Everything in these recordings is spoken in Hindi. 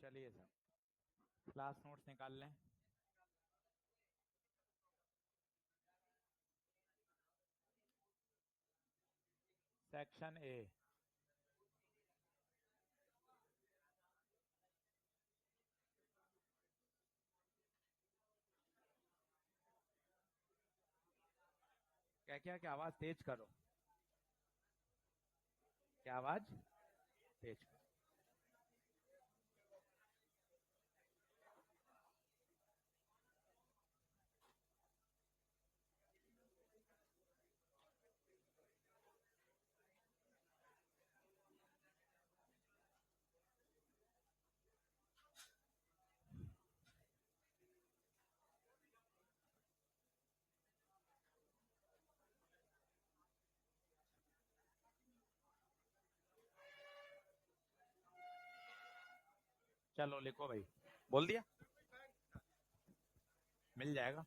चलिए सर क्लास नोट्स निकाल लें। Section A. क्या आवाज तेज करो, क्या आवाज तेज करो। चलो लिखो भाई, बोल दिया, मिल जाएगा।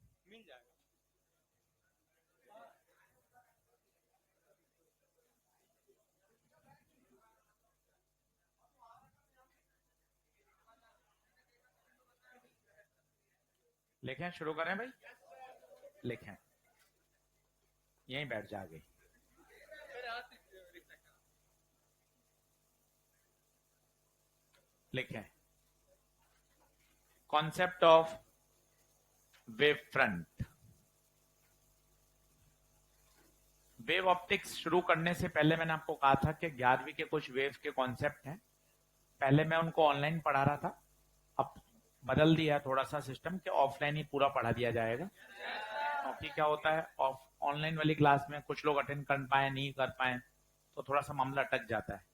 लिखें, शुरू करें भाई, लिखें, यहीं बैठ जा गई। लिखें, concept of wave front. Wave optics शुरू करने से पहले मैंने आपको कहा था कि 11वीं के कुछ वेव के कॉन्सेप्ट हैं। पहले मैं उनको ऑनलाइन पढ़ा रहा था, अब बदल दिया थोड़ा सा सिस्टम कि ऑफलाइन ही पूरा पढ़ा दिया जाएगा। क्योंकि क्या होता है, ऑनलाइन वाली क्लास में कुछ लोग अटेंड कर पाए नहीं कर पाए तो थोड़ा सा मामला अटक जाता है।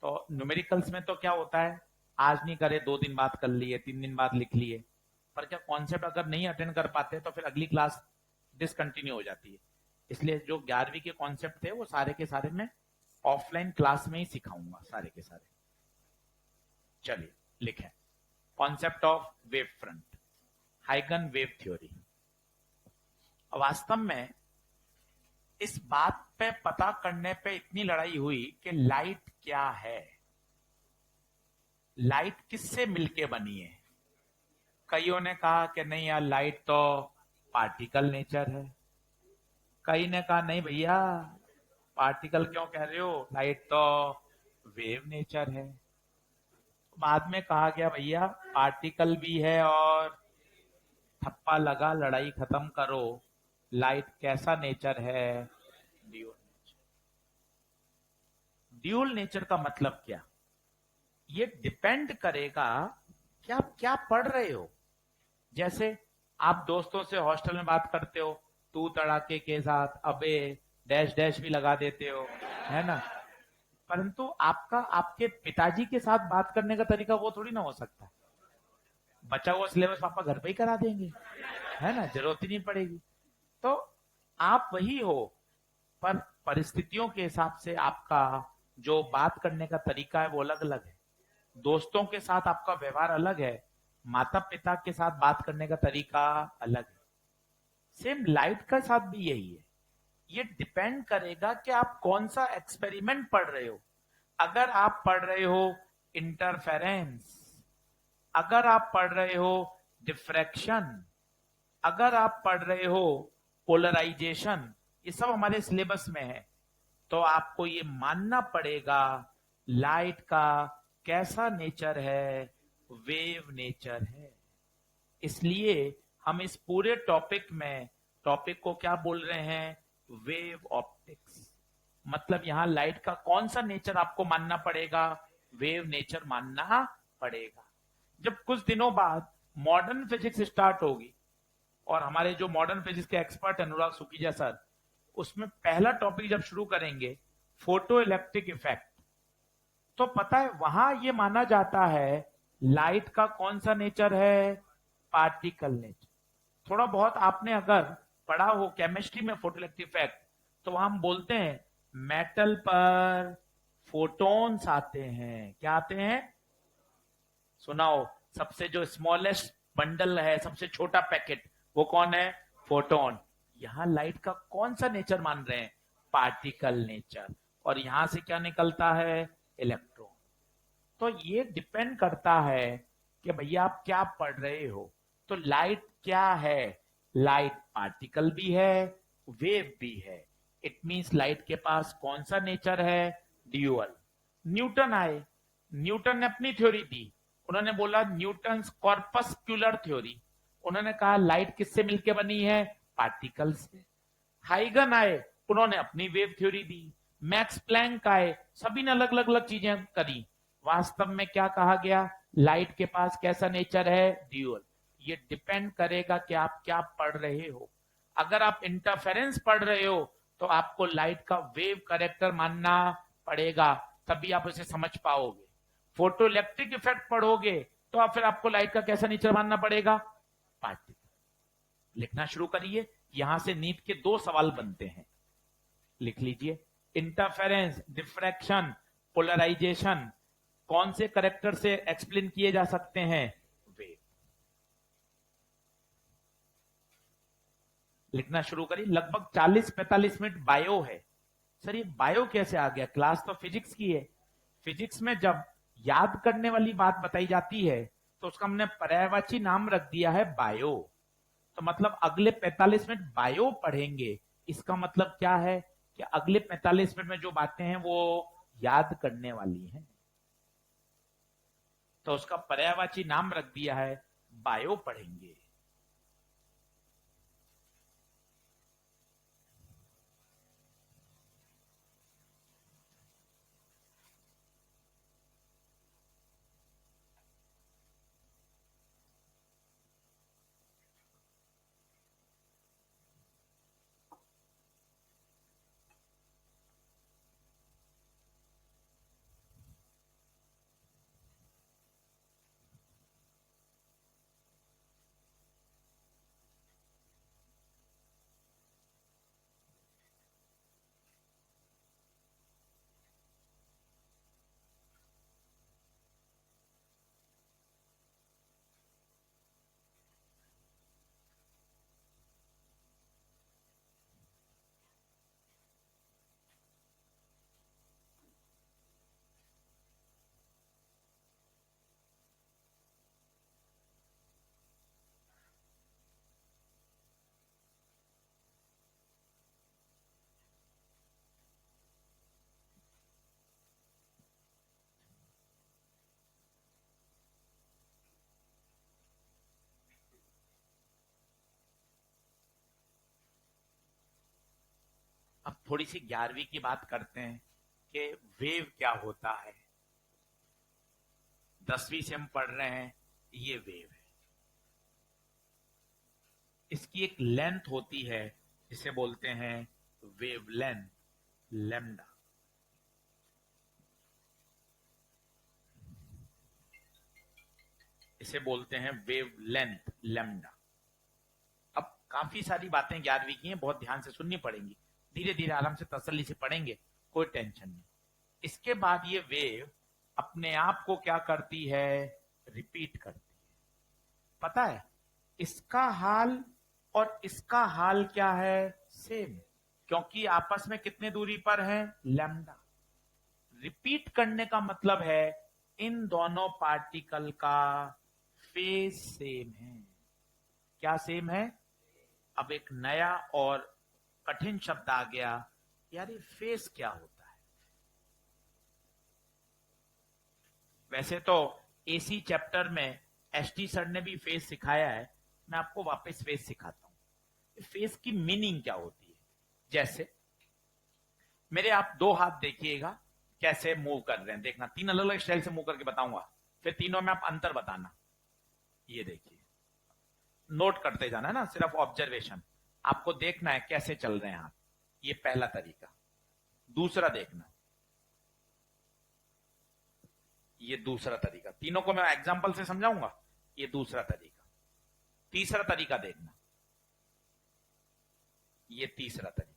तो न्यूमेरिकल्स में तो क्या होता है, आज नहीं करे 2 दिन बाद कर लिए, 3 दिन बाद लिख लिए, पर क्या कॉन्सेप्ट अगर नहीं अटेंड कर पाते तो फिर अगली क्लास डिसकंटिन्यू हो जाती है। इसलिए जो 11वीं के कॉन्सेप्ट थे वो सारे के सारे मैं ऑफलाइन क्लास में ही सिखाऊंगा, सारे के सारे। चलिए लिखें, कॉन्सेप्ट ऑफ वेव फ्रंट, हाइगन वेव थ्योरी। वास्तव में इस बात पे पता करने पे इतनी लड़ाई हुई कि लाइट क्या है, लाइट किससे मिलके बनी है। कईयों ने कहा कि नहीं यार, लाइट तो पार्टिकल नेचर है। कई ने कहा नहीं भैया, पार्टिकल क्यों कह रहे हो, लाइट तो वेव नेचर है। बाद में कहा गया भैया पार्टिकल भी है और ठप्पा लगा, लड़ाई खत्म करो, लाइट कैसा नेचर है, ड्यूल नेचर। ड्यूल नेचर का मतलब क्या, ये डिपेंड करेगा कि आप क्या पढ़ रहे हो। जैसे आप दोस्तों से हॉस्टल में बात करते हो, तू तड़ाके के साथ अबे डैश डैश भी लगा देते हो, है ना। परंतु आपका आपके पिताजी के साथ बात करने का तरीका वो थोड़ी ना हो सकता है। बचा हुआ सिलेबस पापा घर पे ही करा देंगे, है ना, जरूरत ही नहीं पड़ेगी। तो आप वही हो, पर परिस्थितियों के हिसाब से आपका जो बात करने का तरीका है वो अलग अलग है। दोस्तों के साथ आपका व्यवहार अलग है, माता पिता के साथ बात करने का तरीका अलग है। सेम लाइट का साथ भी यही है। ये डिपेंड करेगा कि आप कौन सा एक्सपेरिमेंट पढ़ रहे हो। अगर आप पढ़ रहे हो इंटरफेरेंस, अगर आप पढ़ रहे हो डिफ्रैक्शन, अगर आप पढ़ रहे हो पोलराइजेशन, ये सब हमारे सिलेबस में है, तो आपको ये मानना पड़ेगा लाइट का कैसा नेचर है, वेव नेचर है। इसलिए हम इस पूरे टॉपिक में, टॉपिक को क्या बोल रहे हैं, वेव ऑप्टिक्स। मतलब यहां लाइट का कौन सा नेचर आपको मानना पड़ेगा, वेव नेचर मानना पड़ेगा। जब कुछ दिनों बाद मॉडर्न फिजिक्स स्टार्ट होगी, और हमारे जो मॉडर्न फिजिक्स के एक्सपर्ट अनुराग सुखीजा सर, उसमें पहला टॉपिक जब शुरू करेंगे फोटो इलेक्ट्रिक इफेक्ट, तो पता है वहां ये माना जाता है लाइट का कौन सा नेचर है, पार्टिकल नेचर। थोड़ा बहुत आपने अगर पढ़ा हो केमिस्ट्री में फोटो इलेक्ट्रिक इफेक्ट, तो वहां हम बोलते हैं मेटल पर फोटॉन्स आते हैं। क्या आते हैं, सुनाओ, सबसे जो स्मॉलेस्ट बंडल है, सबसे छोटा पैकेट, वो कौन है, फोटोन। यहां लाइट का कौन सा नेचर मान रहे हैं, पार्टिकल नेचर। और यहां से क्या निकलता है, इलेक्ट्रॉन। तो ये डिपेंड करता है कि भैया आप क्या पढ़ रहे हो। तो लाइट क्या है? लाइट पार्टिकल भी है, वेव भी है। इट मींस लाइट के पास कौन सा नेचर है? ड्यूअल। न्यूटन आए, न्यूटन ने अपनी थ्योरी दी। उन्होंने बोला न्यूटन्स कॉर्पस्क्यूलर थ्योरी। उन्होंने कहा लाइट किससे मिलकर बनी है? पार्टिकल से। हाइगन आए, उन्होंने अपनी वेव थ्योरी दी। मैक्स प्लैंक आए, सभी ने अलग अलग अलग चीजें करी। वास्तव में क्या कहा गया? लाइट के पास कैसा नेचर है? ड्यूअल। ये डिपेंड करेगा कि आप क्या पढ़ रहे हो। अगर आप इंटरफेरेंस पढ़ रहे हो तो आपको लाइट का वेव कैरेक्टर मानना पड़ेगा, तभी आप उसे समझ पाओगे। फोटो इलेक्ट्रिक इफेक्ट पढ़ोगे तो आप फिर आपको लाइट का कैसा नेचर मानना पड़ेगा? पार्टिकल। लिखना शुरू करिए, यहां से नीट के 2 सवाल बनते हैं। लिख लीजिए। इंटरफेरेंस, डिफ्रैक्शन, पोलराइजेशन कौन से करेक्टर से एक्सप्लेन किए जा सकते हैं? वेव। लिखना शुरू करिए। लगभग 40-45 मिनट बायो है। सर ये बायो कैसे आ गया? क्लास तो फिजिक्स की है। फिजिक्स में जब याद करने वाली बात बताई जाती है तो उसका हमने पर्यायवाची नाम रख दिया है बायो। तो मतलब अगले 45 मिनट बायो पढ़ेंगे। इसका मतलब क्या है कि अगले 45 मिनट में जो बातें हैं वो याद करने वाली हैं। तो उसका पर्यायवाची नाम रख दिया है बायो पढ़ेंगे। अब थोड़ी सी 11वीं की बात करते हैं कि वेव क्या होता है। 10वीं से हम पढ़ रहे हैं, ये वेव है। इसकी एक लेंथ होती है जिसे बोलते हैं वेव लेंथ, लैम्डा। इसे बोलते हैं वेव लेंथ, लैम्डा। अब काफी सारी बातें 11वीं की हैं, बहुत ध्यान से सुननी पड़ेंगी। धीरे धीरे आराम से तसल्ली से पढ़ेंगे, कोई टेंशन नहीं। इसके बाद ये वेव अपने आप को क्या करती है? रिपीट करती है। पता है इसका हाल और इसका हाल क्या है? सेम। क्योंकि आपस में कितने दूरी पर है? लैम्डा। रिपीट करने का मतलब है इन दोनों पार्टिकल का फेज सेम है। क्या सेम है? अब एक नया और कठिन शब्द आ गया, यार ये फेज क्या होता है? वैसे तो एसी चैप्टर में एसटी सर ने भी फेज सिखाया है, मैं आपको वापस फेज सिखाता हूं। फेज की मीनिंग क्या होती है? जैसे मेरे आप 2 हाथ देखिएगा कैसे मूव कर रहे हैं। देखना 3 अलग अलग स्टाइल से मूव करके बताऊंगा, फिर तीनों में आप अंतर बताना। ये देखिए, नोट करते जाना है ना, सिर्फ ऑब्जर्वेशन। आपको देखना है कैसे चल रहे हैं हाथ। ये पहला तरीका। दूसरा देखना, ये दूसरा तरीका। तीनों को मैं एग्जांपल से समझाऊंगा। ये दूसरा तरीका। तीसरा तरीका देखना, ये तीसरा तरीका।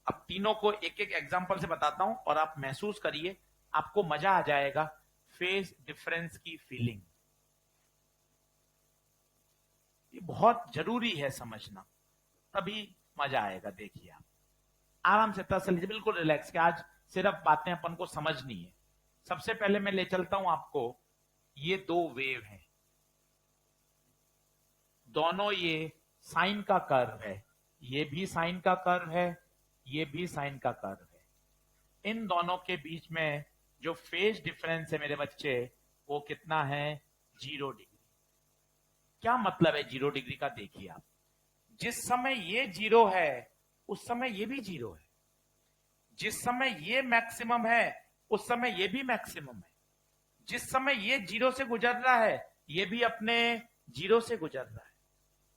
अब तीनों को एक एक एग्जांपल से बताता हूं और आप महसूस करिए, आपको मजा आ जाएगा फेस डिफरेंस की फीलिंग। ये बहुत जरूरी है समझना, तभी मजा आएगा। देखिए आप आराम से तसल्ली से, बिल्कुल रिलैक्स, कि आज सिर्फ बातें अपन को समझनी है। सबसे पहले मैं ले चलता हूं आपको, ये 2 वेव हैं। दोनों ये साइन का कर्व है, ये भी साइन का कर्व है, ये भी साइन का कर्व है। इन दोनों के बीच में जो फेज डिफरेंस है मेरे बच्चे, वो कितना है? 0 डिग्री। क्या मतलब है 0 डिग्री का? देखिए आप, जिस समय ये 0 है उस समय ये भी 0 है, जिस समय ये मैक्सिमम है उस समय ये भी मैक्सिमम है, जिस समय ये 0 से गुजर रहा है ये भी अपने 0 से गुजर रहा है।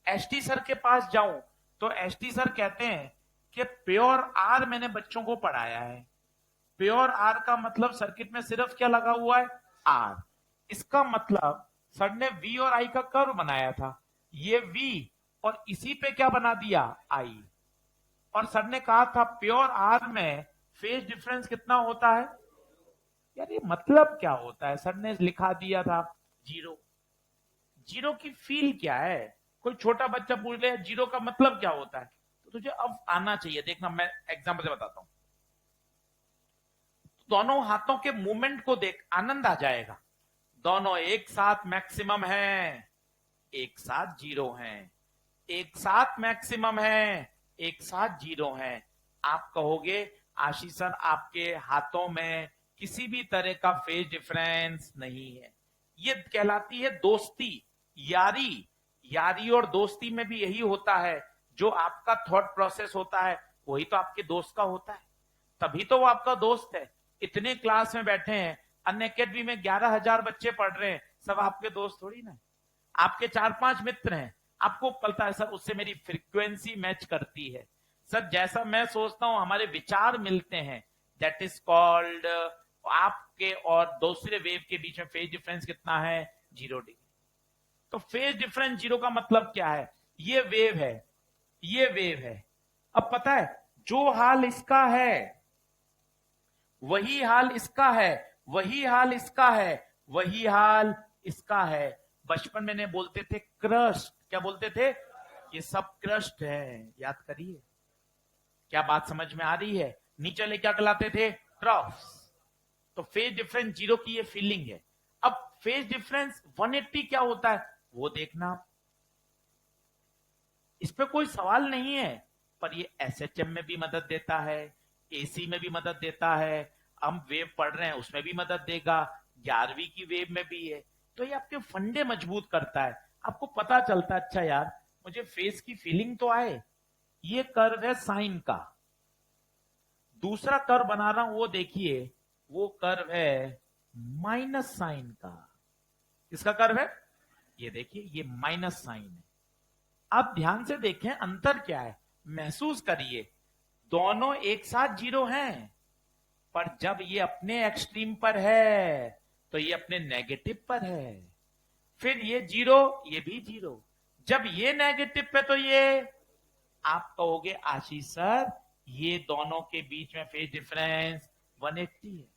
एसटी सर के पास जाऊं तो एसटी सर कहते हैं कि प्योर आर मैंने बच्चों को पढ़ाया है। प्योर आर का मतलब सर्किट में सिर्फ क्या लगा हुआ है? आर। इसका मतलब सर ने वी और आई का कर्व बनाया था, ये वी और इसी पे क्या बना दिया? आई। और सर ने कहा था प्योर आर में फेज डिफरेंस कितना होता है? यार ये मतलब क्या होता है? सर ने लिखा दिया था 0। 0 की फील क्या है? कोई छोटा बच्चा पूछ ले 0 का मतलब क्या होता है, तो तुझे अब आना चाहिए। देखना, मैं एग्जांपल से बताता हूं। दोनों हाथों के मूवमेंट को देख, आनंद आ जाएगा। दोनों एक साथ मैक्सिमम है, एक साथ 0 है, एक साथ मैक्सिमम है, एक साथ 0 है। आप कहोगे आशीष सर आपके हाथों में किसी भी तरह का फेज डिफरेंस नहीं है। ये कहलाती है दोस्ती, यारी। यारी और दोस्ती में भी यही होता है, जो आपका थॉट प्रोसेस होता है वही तो आपके दोस्त का होता है, तभी तो वो आपका दोस्त है। इतने क्लास में बैठे हैं, अन अकेडमी में 11,000 बच्चे पढ़ रहे हैं, सब आपके दोस्त थोड़ी ना। आपके 4-5 मित्र हैं, आपको पता है सर उससे मेरी फ्रीक्वेंसी मैच करती है, सर जैसा मैं सोचता हूं हमारे विचार मिलते हैं, दैट इज कॉल्ड। आपके और दूसरे वेव के बीच में फेज डिफरेंस कितना है? 0 डिग्री। तो फेज डिफरेंस 0 का मतलब क्या है? ये वेव है, ये वेव है। अब पता है जो हाल इसका है वही हाल इसका है, वही हाल इसका है, वही हाल इसका है। बचपन में ने बोलते थे क्रस्ट, क्या बोलते थे? ये सब क्रस्ट है, याद करिए। क्या बात समझ में आ रही है? नीचे ले क्या कहलाते थे? ट्रफ्स। तो फेज डिफरेंस 0 की ये फीलिंग है। अब फेज डिफरेंस 180 क्या होता है वो देखना, इस पे कोई सवाल नहीं है। पर ये एसएचएम में भी मदद देता है, एसी में भी मदद देता है, हम वेव पढ़ रहे हैं उसमें भी मदद देगा, 11वीं की वेव में भी है। तो ये आपके फंडे मजबूत करता है, आपको पता चलता है अच्छा यार मुझे फेज की फीलिंग तो आए। ये कर्व है साइन का। दूसरा कर्व बना रहा हूं वो देखिए, वो कर्व है माइनस साइन का। किसका कर्व है? ये देखिए, ये माइनस साइन है। आप ध्यान से देखें अंतर क्या है, महसूस करिए। दोनों एक साथ 0 हैं, पर जब ये अपने एक्सट्रीम पर है तो ये अपने नेगेटिव पर है। फिर ये 0, ये भी 0। जब ये नेगेटिव पे तो ये, आप कहोगे आशीष सर ये दोनों के बीच में फेज डिफरेंस 180 है।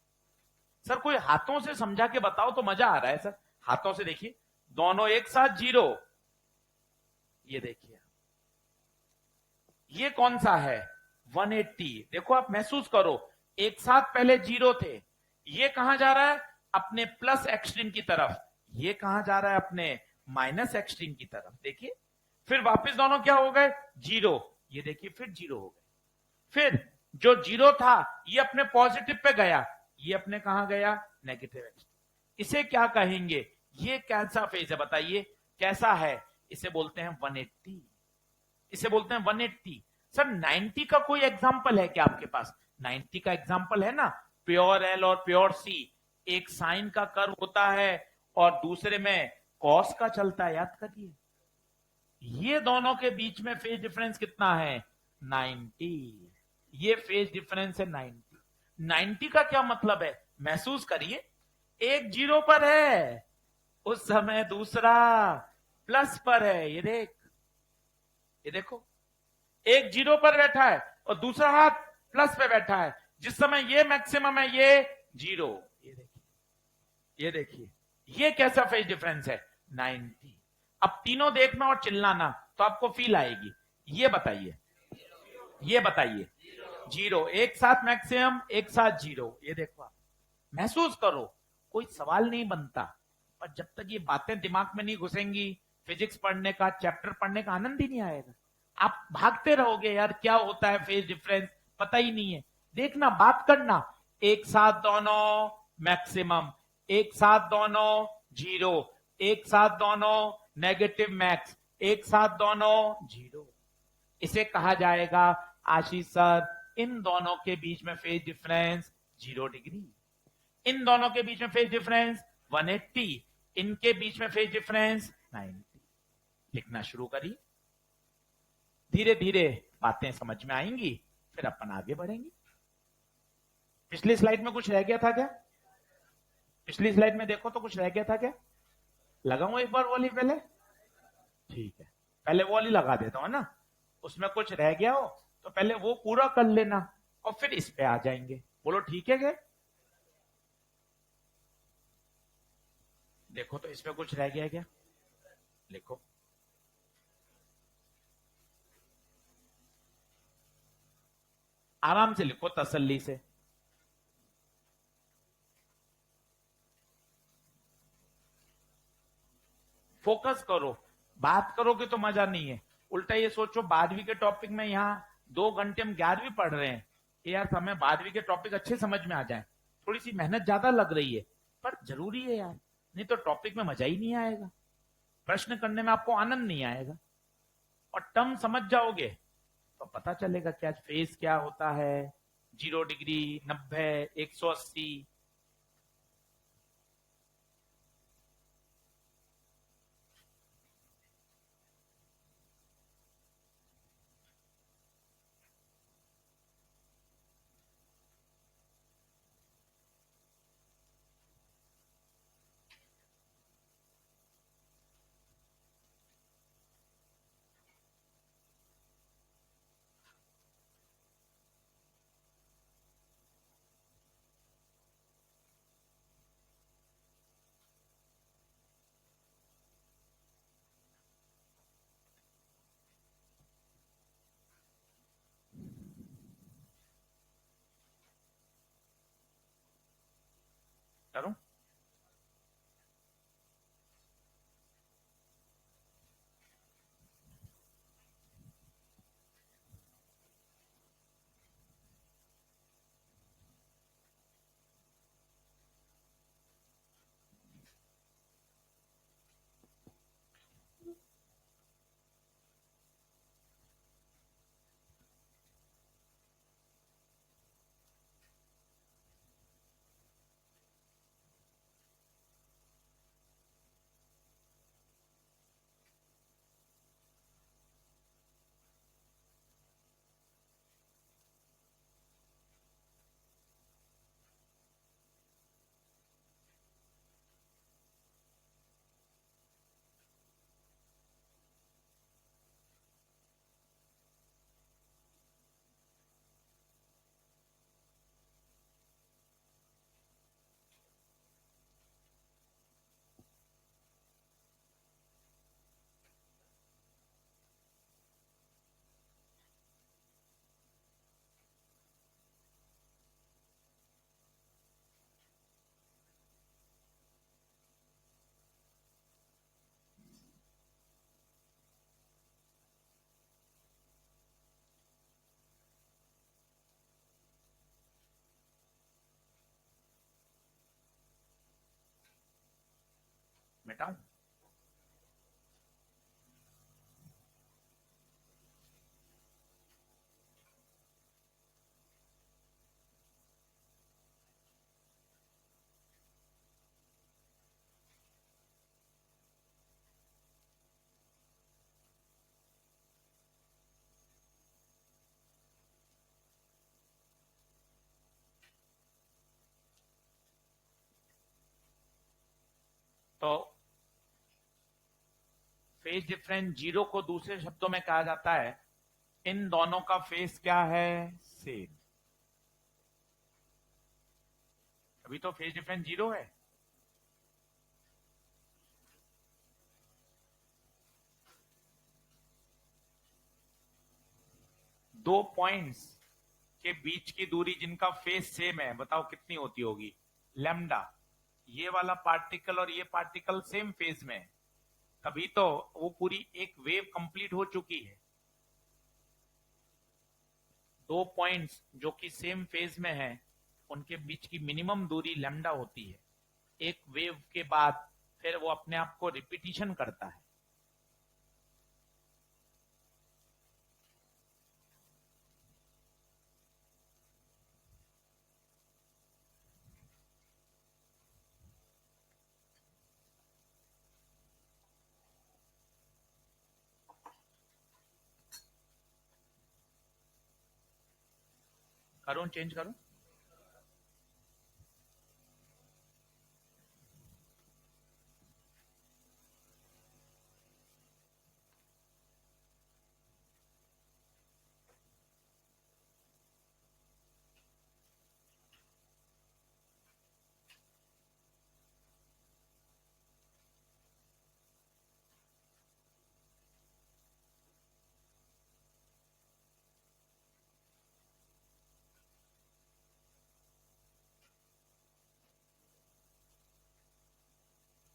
सर कोई हाथों से समझा के बताओ तो मजा आ रहा है सर। हाथों से देखिए, दोनों एक साथ 0। ये देखिए, ये कौन सा है? 180। देखो आप महसूस करो, एक साथ पहले 0 थे, ये कहां जा रहा है? अपने प्लस एक्सट्रीम की तरफ। ये कहां जा रहा है? अपने माइनस एक्सट्रीम की तरफ। देखिए, फिर वापस दोनों क्या हो गए? 0। ये देखिए फिर 0 हो गए। फिर जो 0 था ये अपने पॉजिटिव पे गया, ये अपने कहां गया? Negative extreme. इसे क्या कहेंगे? ये कैसा फेज है बताइए, कैसा है? इसे बोलते हैं 180। इसे बोलते हैं 180। सर 90 का कोई एग्जाम्पल है क्या आपके पास? 90 का एग्जाम्पल है ना, प्योर एल और प्योर सी। एक साइन का कर्व होता है और दूसरे में कॉस का चलता है, याद करिए। ये दोनों के बीच में फेज डिफरेंस कितना है? 90। ये फेज डिफरेंस है 90। 90 का क्या मतलब है? महसूस करिए, एक 0 पर है उस समय दूसरा प्लस पर है। ये देख, ये देखो, एक 0 पर बैठा है और दूसरा हाथ प्लस पे बैठा है। जिस समय ये मैक्सिमम है ये 0। ये देखिए, ये देखिए, ये कैसा फेज डिफरेंस है? 90। अब तीनों देखना और चिल्लाना तो आपको फील आएगी। ये बताइए, ये बताइए। 0 एक साथ मैक्सिमम, एक साथ 0। ये देखो, आप महसूस करो, कोई सवाल नहीं बनता। पर जब तक ये बातें दिमाग में नहीं घुसेंगी फिजिक्स पढ़ने का, चैप्टर पढ़ने का आनंद ही नहीं आएगा। आप भागते रहोगे यार, क्या होता है फेज डिफरेंस, पता ही नहीं है। देखना, बात करना, एक साथ दोनों मैक्सिमम, एक साथ दोनों जीरो, एक साथ दोनों नेगेटिव मैक्स, एक साथ दोनों जीरो। इसे कहा जाएगा, आशीष सर, इन दोनों के बीच में फेज डिफरेंस 0 डिग्री, इन दोनों के बीच में फेज डिफरेंस 180, इनके बीच में फेज डिफरेंस 90। लिखना शुरू करिए, धीरे धीरे बातें समझ में आएंगी, फिर अपन आगे बढ़ेंगे। पिछली स्लाइड में कुछ रह गया था क्या? पिछली स्लाइड में देखो तो कुछ रह गया था क्या? लगाऊं एक बार वॉली पहले? ठीक है, पहले वॉली लगा देता हूं ना, उसमें कुछ रह गया हो तो पहले वो पूरा कर लेना और फिर इस पे आ जाएंगे। बोलो ठीक है क्या? देखो तो इसमें कुछ रह गया क्या? लिखो। आराम से लिखो, तसल्ली से। फोकस करो, बात करोगे तो मजा नहीं है। उल्टा ये सोचो, 12वीं के टॉपिक में यहाँ 2 घंटे हम 11वीं पढ़ रहे हैं, यार हमें 12वीं के टॉपिक अच्छे समझ में आ जाए, थोड़ी सी मेहनत ज्यादा लग रही है, पर जरूरी है यार, नहीं तो टॉपिक में मजा ही नहीं आएगा, प्रश्न करने में आपको आनंद नहीं आएगा। और टर्म समझ जाओगे तो पता चलेगा क्या फेज क्या होता है, 0 डिग्री, 90, 180। करूं? मिटाऊं? तो फेज डिफरेंस 0 को दूसरे शब्दों में कहा जाता है, इन दोनों का फेज क्या है? सेम। अभी तो फेज डिफरेंस 0 है। दो पॉइंट्स के बीच की दूरी जिनका फेज सेम है, बताओ कितनी होती होगी? लैम्डा। ये वाला पार्टिकल और ये पार्टिकल सेम फेज में है, तभी तो वो पूरी एक वेव कंप्लीट हो चुकी है। दो पॉइंट्स जो कि सेम फेज में है, उनके बीच की मिनिमम दूरी लैम्डा होती है। एक वेव के बाद फिर वो अपने आप को रिपीटिशन करता है। करूं, चेंज करूं?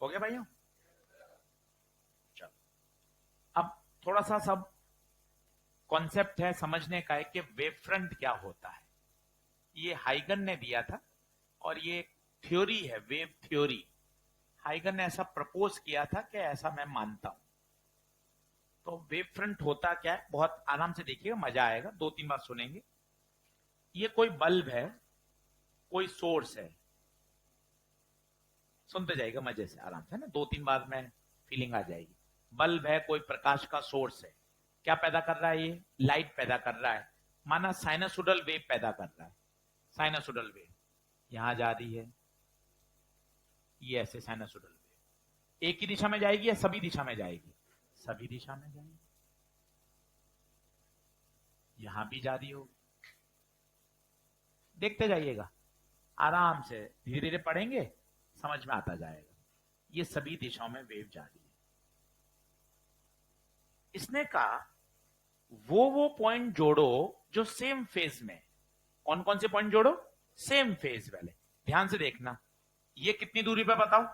हो गया भाइयों? चलो, अब थोड़ा सा सब कॉन्सेप्ट है समझने का है कि वेव फ्रंट क्या होता है। ये हाइगन ने दिया था और ये थ्योरी है, वेव थ्योरी। हाइगन ने ऐसा प्रपोज किया था कि ऐसा मैं मानता हूं। तो वेव फ्रंट होता क्या है, बहुत आराम से देखिएगा, मजा आएगा, दो तीन बार सुनेंगे। ये कोई बल्ब है, कोई सोर्स है, सुनते जाइएगा मजे से, आराम से ना, दो तीन बार में फीलिंग आ जाएगी। बल्ब है, कोई प्रकाश का सोर्स है। क्या पैदा कर रहा है? ये लाइट पैदा कर रहा है। माना साइनसोडल वेव पैदा कर रहा है। साइनसोडल वेव यहां जा रही है, ये ऐसे साइनसोडल वेव एक ही दिशा में जाएगी या सभी दिशा में जाएगी? सभी दिशा में जाएगी। यहां भी जा रही होगी, देखते जाइएगा, आराम से धीरे धीरे पढ़ेंगे, समझ में आता जाएगा। ये सभी दिशाओं में वेव जा रही है। इसने कहा वो पॉइंट जोड़ो जो सेम फेज में। कौन कौन से पॉइंट जोड़ो? सेम फेज वाले। ध्यान से देखना, ये कितनी दूरी पर बताओ?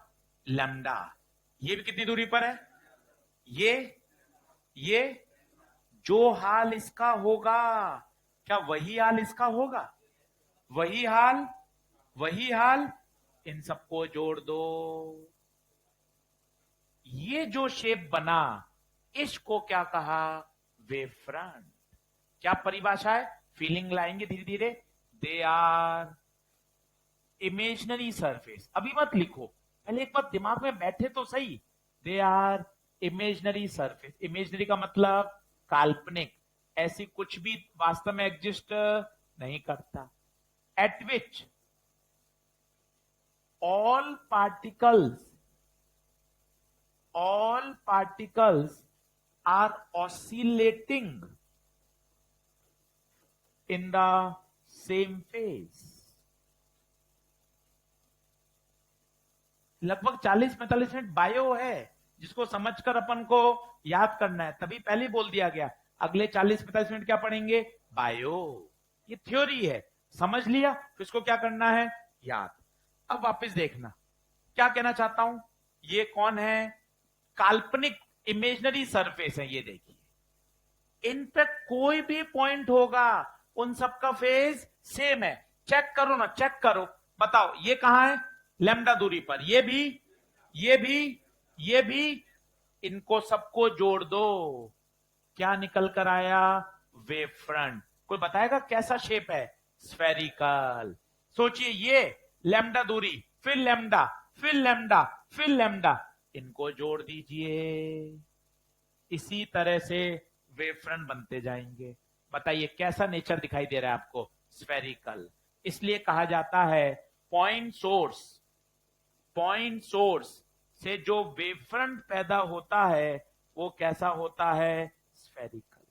लैम्डा। ये भी कितनी दूरी पर है? ये जो हाल इसका होगा, क्या वही हाल इसका होगा? वही हाल, वही हाल। इन सबको जोड़ दो, ये जो शेप बना, इसको क्या कहा? Wave front. क्या परिभाषा है? फीलिंग लाएंगे धीरे धीरे। They are imaginary surface. अभी मत लिखो, पहले एक बार दिमाग में बैठे तो सही। They are imaginary surface. Imaginary का मतलब काल्पनिक, ऐसी कुछ भी वास्तव में एग्जिस्ट नहीं करता। Eight which all particles all particles are oscillating in the same phase। लगभग 40-45 मिनट बायो है, जिसको समझकर अपन को याद करना है। तभी पहले बोल दिया गया अगले 40-45 मिनट क्या पढ़ेंगे? बायो। ये थ्योरी है, समझ लिया, फिर इसको क्या करना है? याद। अब वापस देखना, क्या कहना चाहता हूं। ये कौन है? काल्पनिक इमेजनरी सरफेस है, ये देखिए। इन पे कोई भी पॉइंट होगा, उन सबका फेज सेम है। चेक करो ना, चेक करो, बताओ ये कहां है? लैम्डा दूरी पर। ये भी, ये भी, ये भी। इनको सबको जोड़ दो, क्या निकल कर आया? Wave front. कोई बताएगा कैसा शेप है? स्फेरिकल। सोचिए, ये लैम्डा दूरी, फिर लैम्डा, फिर लैम्डा, फिर लैम्डा, इनको जोड़ दीजिए, इसी तरह से वेव फ्रंट बनते जाएंगे। बताइए कैसा नेचर दिखाई दे रहा है आपको? स्फेरिकल। इसलिए कहा जाता है पॉइंट सोर्स, पॉइंट सोर्स से जो वेव फ्रंट पैदा होता है वो कैसा होता है? स्फेरिकल।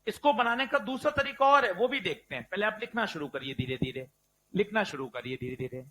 इसको बनाने का दूसरा तरीका और है, वो भी देखते हैं। पहले आप लिखना शुरू करिए धीरे धीरे, लिखना शुरू करिए धीरे धीरे।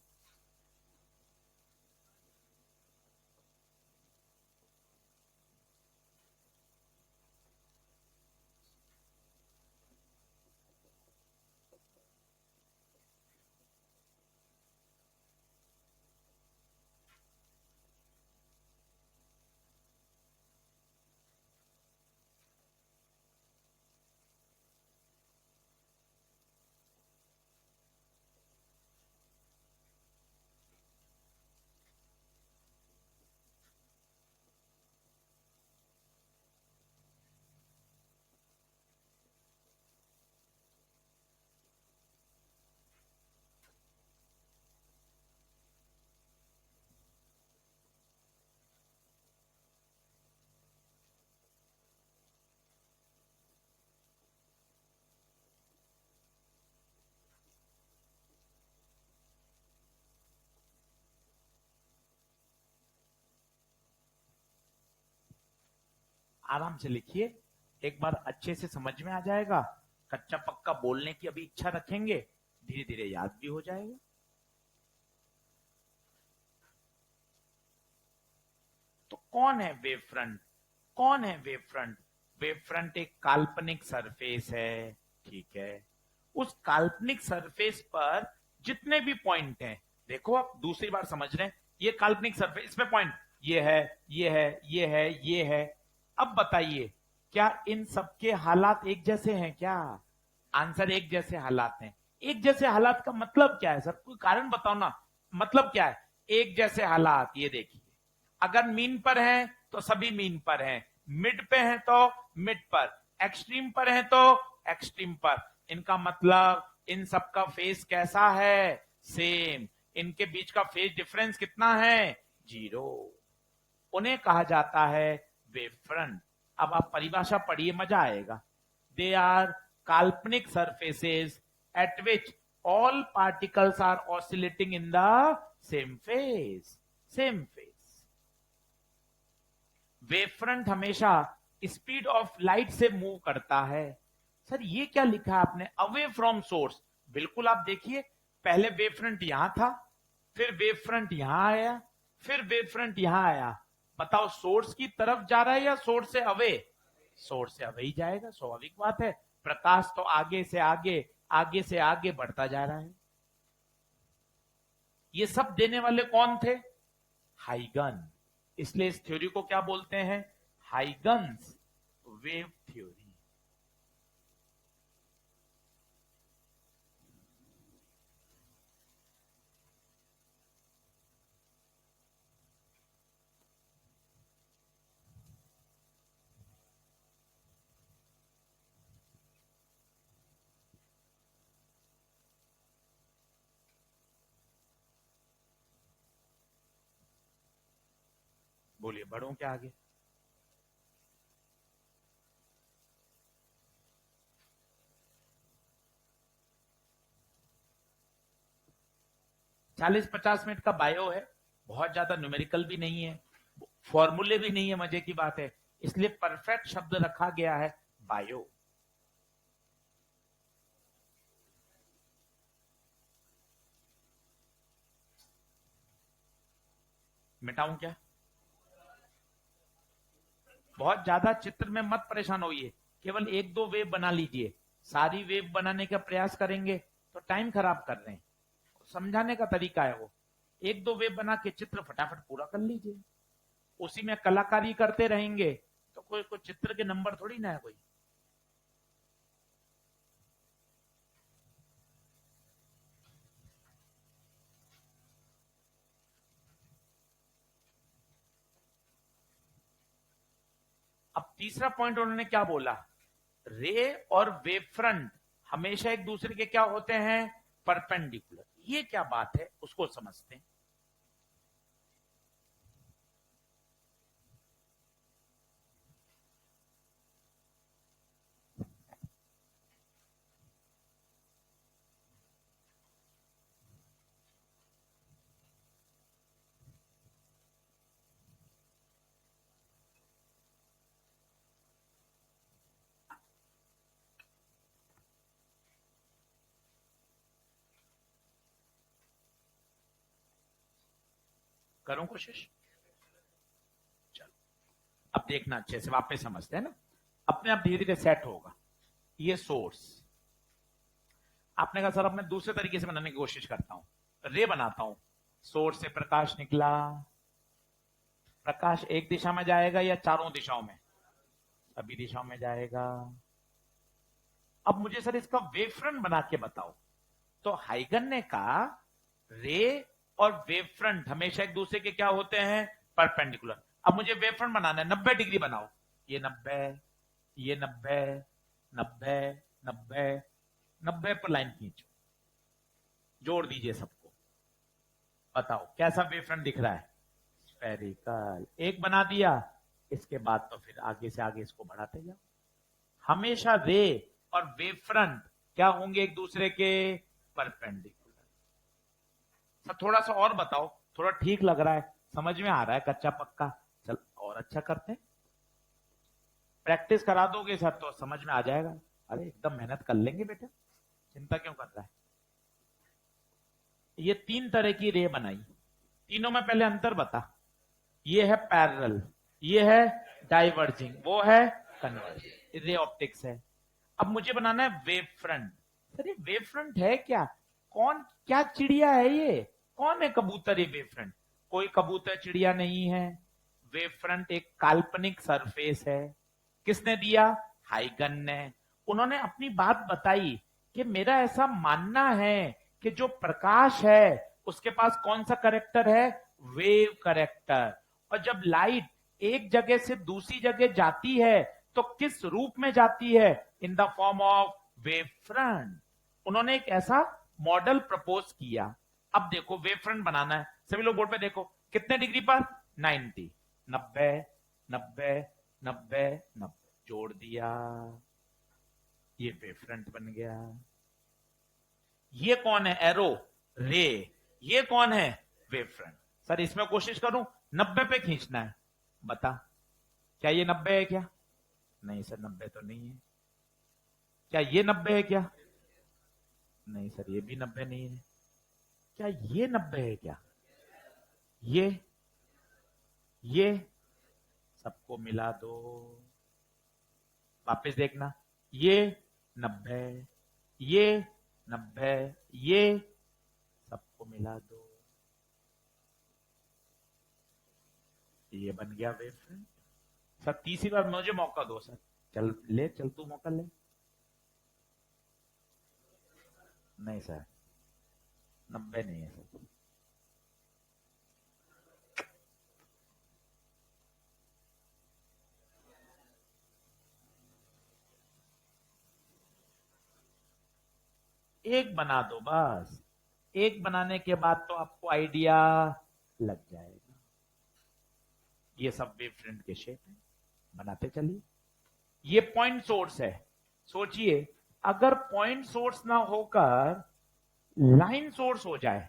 आराम से लिखिए, एक बार अच्छे से समझ में आ जाएगा। कच्चा पक्का बोलने की अभी इच्छा रखेंगे, धीरे धीरे याद भी हो जाएगा। तो कौन है वेव फ्रंट? कौन है वेव फ्रंट? वेव फ्रंट एक काल्पनिक सरफेस है, ठीक है। उस काल्पनिक सरफेस पर जितने भी पॉइंट हैं, देखो आप दूसरी बार समझ रहे हैं, ये काल्पनिक सरफेस, इसमें पॉइंट ये है, ये है, ये है, ये है। अब बताइए, क्या इन सबके हालात एक जैसे हैं क्या? आंसर एक जैसे हालात हैं। एक जैसे हालात का मतलब क्या है सर? कोई कारण बताओ ना, मतलब क्या है एक जैसे हालात? ये देखिए, अगर मीन पर हैं तो सभी मीन पर हैं, मिड पे हैं तो मिड पर, एक्सट्रीम पर हैं तो एक्सट्रीम पर। इनका मतलब इन सबका फेस कैसा है? सेम। इनके बीच का फेस डिफरेंस कितना है? 0। उन्हें कहा जाता है वेव फ्रंट। अब आप परिभाषा पढ़िए, मजा आएगा। दे आर काल्पनिक surfaces at which all particles are oscillating in the same phase. Same phase. Wave front हमेशा स्पीड ऑफ लाइट से मूव करता है। सर ये क्या लिखा है आपने? Away from source. बिल्कुल, आप देखिए, पहले वेव फ्रंट यहां था, फिर वेव फ्रंट यहां आया, फिर वेव फ्रंट यहां आया। बताओ सोर्स की तरफ जा रहा है या सोर्स से अवे? सोर्स से अवे ही जाएगा, स्वाभाविक बात है। प्रकाश तो आगे से आगे, आगे से आगे बढ़ता जा रहा है। ये सब देने वाले कौन थे? हाइगन। इसलिए इस थ्योरी को क्या बोलते हैं? Huygens wave theory. बोलिए, बढ़ो क्या आगे? चालीस 50 मिनट का बायो है, बहुत ज्यादा न्यूमेरिकल भी नहीं है, फॉर्मूले भी नहीं है, मजे की बात है। इसलिए परफेक्ट शब्द रखा गया है बायो। मिटाऊं क्या? बहुत ज्यादा चित्र में मत परेशान होइए, केवल एक दो वेव बना लीजिए। सारी वेव बनाने का प्रयास करेंगे तो टाइम खराब कर रहे हैं। समझाने का तरीका है वो। एक दो वेव बना के चित्र फटाफट पूरा कर लीजिए। उसी में कलाकारी करते रहेंगे तो कोई चित्र के नंबर थोड़ी ना है कोई। अब तीसरा पॉइंट उन्होंने क्या बोला? रे और वेव फ्रंट हमेशा एक दूसरे के क्या होते हैं? परपेंडिकुलर। ये क्या बात है उसको समझते हैं। करूं कोशिश? चलो, अब देखना अच्छे से, वापस समझते हैं ना। अपने आप धीरे धीरे सेट होगा। ये सोर्स, आपने कहा सर अब मैं दूसरे तरीके से बनाने की कोशिश करता हूं, रे बनाता हूं। सोर्स से प्रकाश निकला, प्रकाश एक दिशा में जाएगा या चारों दिशाओं में? सभी दिशाओं में जाएगा। अब मुझे सर इसका वेव फ्रंट बना के बताओ। तो हाइगन ने कहा रे और वेव फ्रंट हमेशा एक दूसरे के क्या होते हैं? परपेंडिकुलर। अब मुझे वेव फ्रंट बनाना है, 90 डिग्री बनाओ। ये 90, ये 90, 90, 90, 90 पर लाइन खींचो, जोड़ दीजिए सबको। बताओ कैसा वेव फ्रंट दिख रहा है? स्फेरिकल। एक बना दिया, इसके बाद तो फिर आगे से आगे इसको बढ़ाते जाओ। हमेशा रे और वेव फ्रंट क्या होंगे? एक दूसरे के परपेंडिकुलर। सर थोड़ा सा और बताओ, थोड़ा ठीक लग रहा है, समझ में आ रहा है कच्चा पक्का। चल और अच्छा करते हैं। प्रैक्टिस करा दोगे सर तो समझ में आ जाएगा। अरे एकदम मेहनत कर लेंगे बेटा, चिंता क्यों कर रहा है। ये 3 तरह की रे बनाई, तीनों में पहले अंतर बता। ये है पैरेलल, ये है डाइवर्जिंग, वो है कन्वर्जिंग, रे ऑप्टिक्स है। अब मुझे बनाना है वेव फ्रंट। सर ये वेव फ्रंट है क्या, कौन क्या चिड़िया है ये, कौन है कबूतर ये वेव फ्रंट। कोई कबूतर चिड़िया नहीं है। वेव फ्रंट एक काल्पनिक सरफेस है। किसने दिया, हाइगन ने। उन्होंने अपनी बात बताई कि मेरा ऐसा मानना है कि जो प्रकाश है उसके पास कौन सा करेक्टर है, वेव करेक्टर। और जब लाइट एक जगह से दूसरी जगह जाती है तो किस रूप में जाती है, in the form of wave front. उन्होंने एक ऐसा मॉडल प्रपोज किया। अब देखो वेव फ्रंट बनाना है, सभी लोग बोर्ड पे देखो, कितने डिग्री पर, 90, 90, 90, 90, 90, जोड़ दिया, ये वेव फ्रंट बन गया। ये कौन है, एरो, रे। ये कौन है, वेव फ्रंट। सर इसमें कोशिश करूं 90 पे खींचना है, बता क्या ये 90 है क्या, नहीं सर 90 तो नहीं है। क्या ये 90 है क्या, नहीं सर ये भी 90 नहीं है। क्या ये 90 है क्या, ये सबको मिला दो, वापस देखना, ये 90, ये 90, ये सबको मिला दो, ये बन गया वेव फ्रंट। सर तीसरी बार मुझे मौका दो सर, चल तू मौका ले। नहीं सर 90 नहीं है सर। एक बना दो बस, एक बनाने के बाद तो आपको आइडिया लग जाएगा। ये सब वेव फ्रंट के शेप है, बनाते चलिए। ये पॉइंट सोर्स है। सोचिए अगर पॉइंट सोर्स ना होकर लाइन सोर्स हो जाए।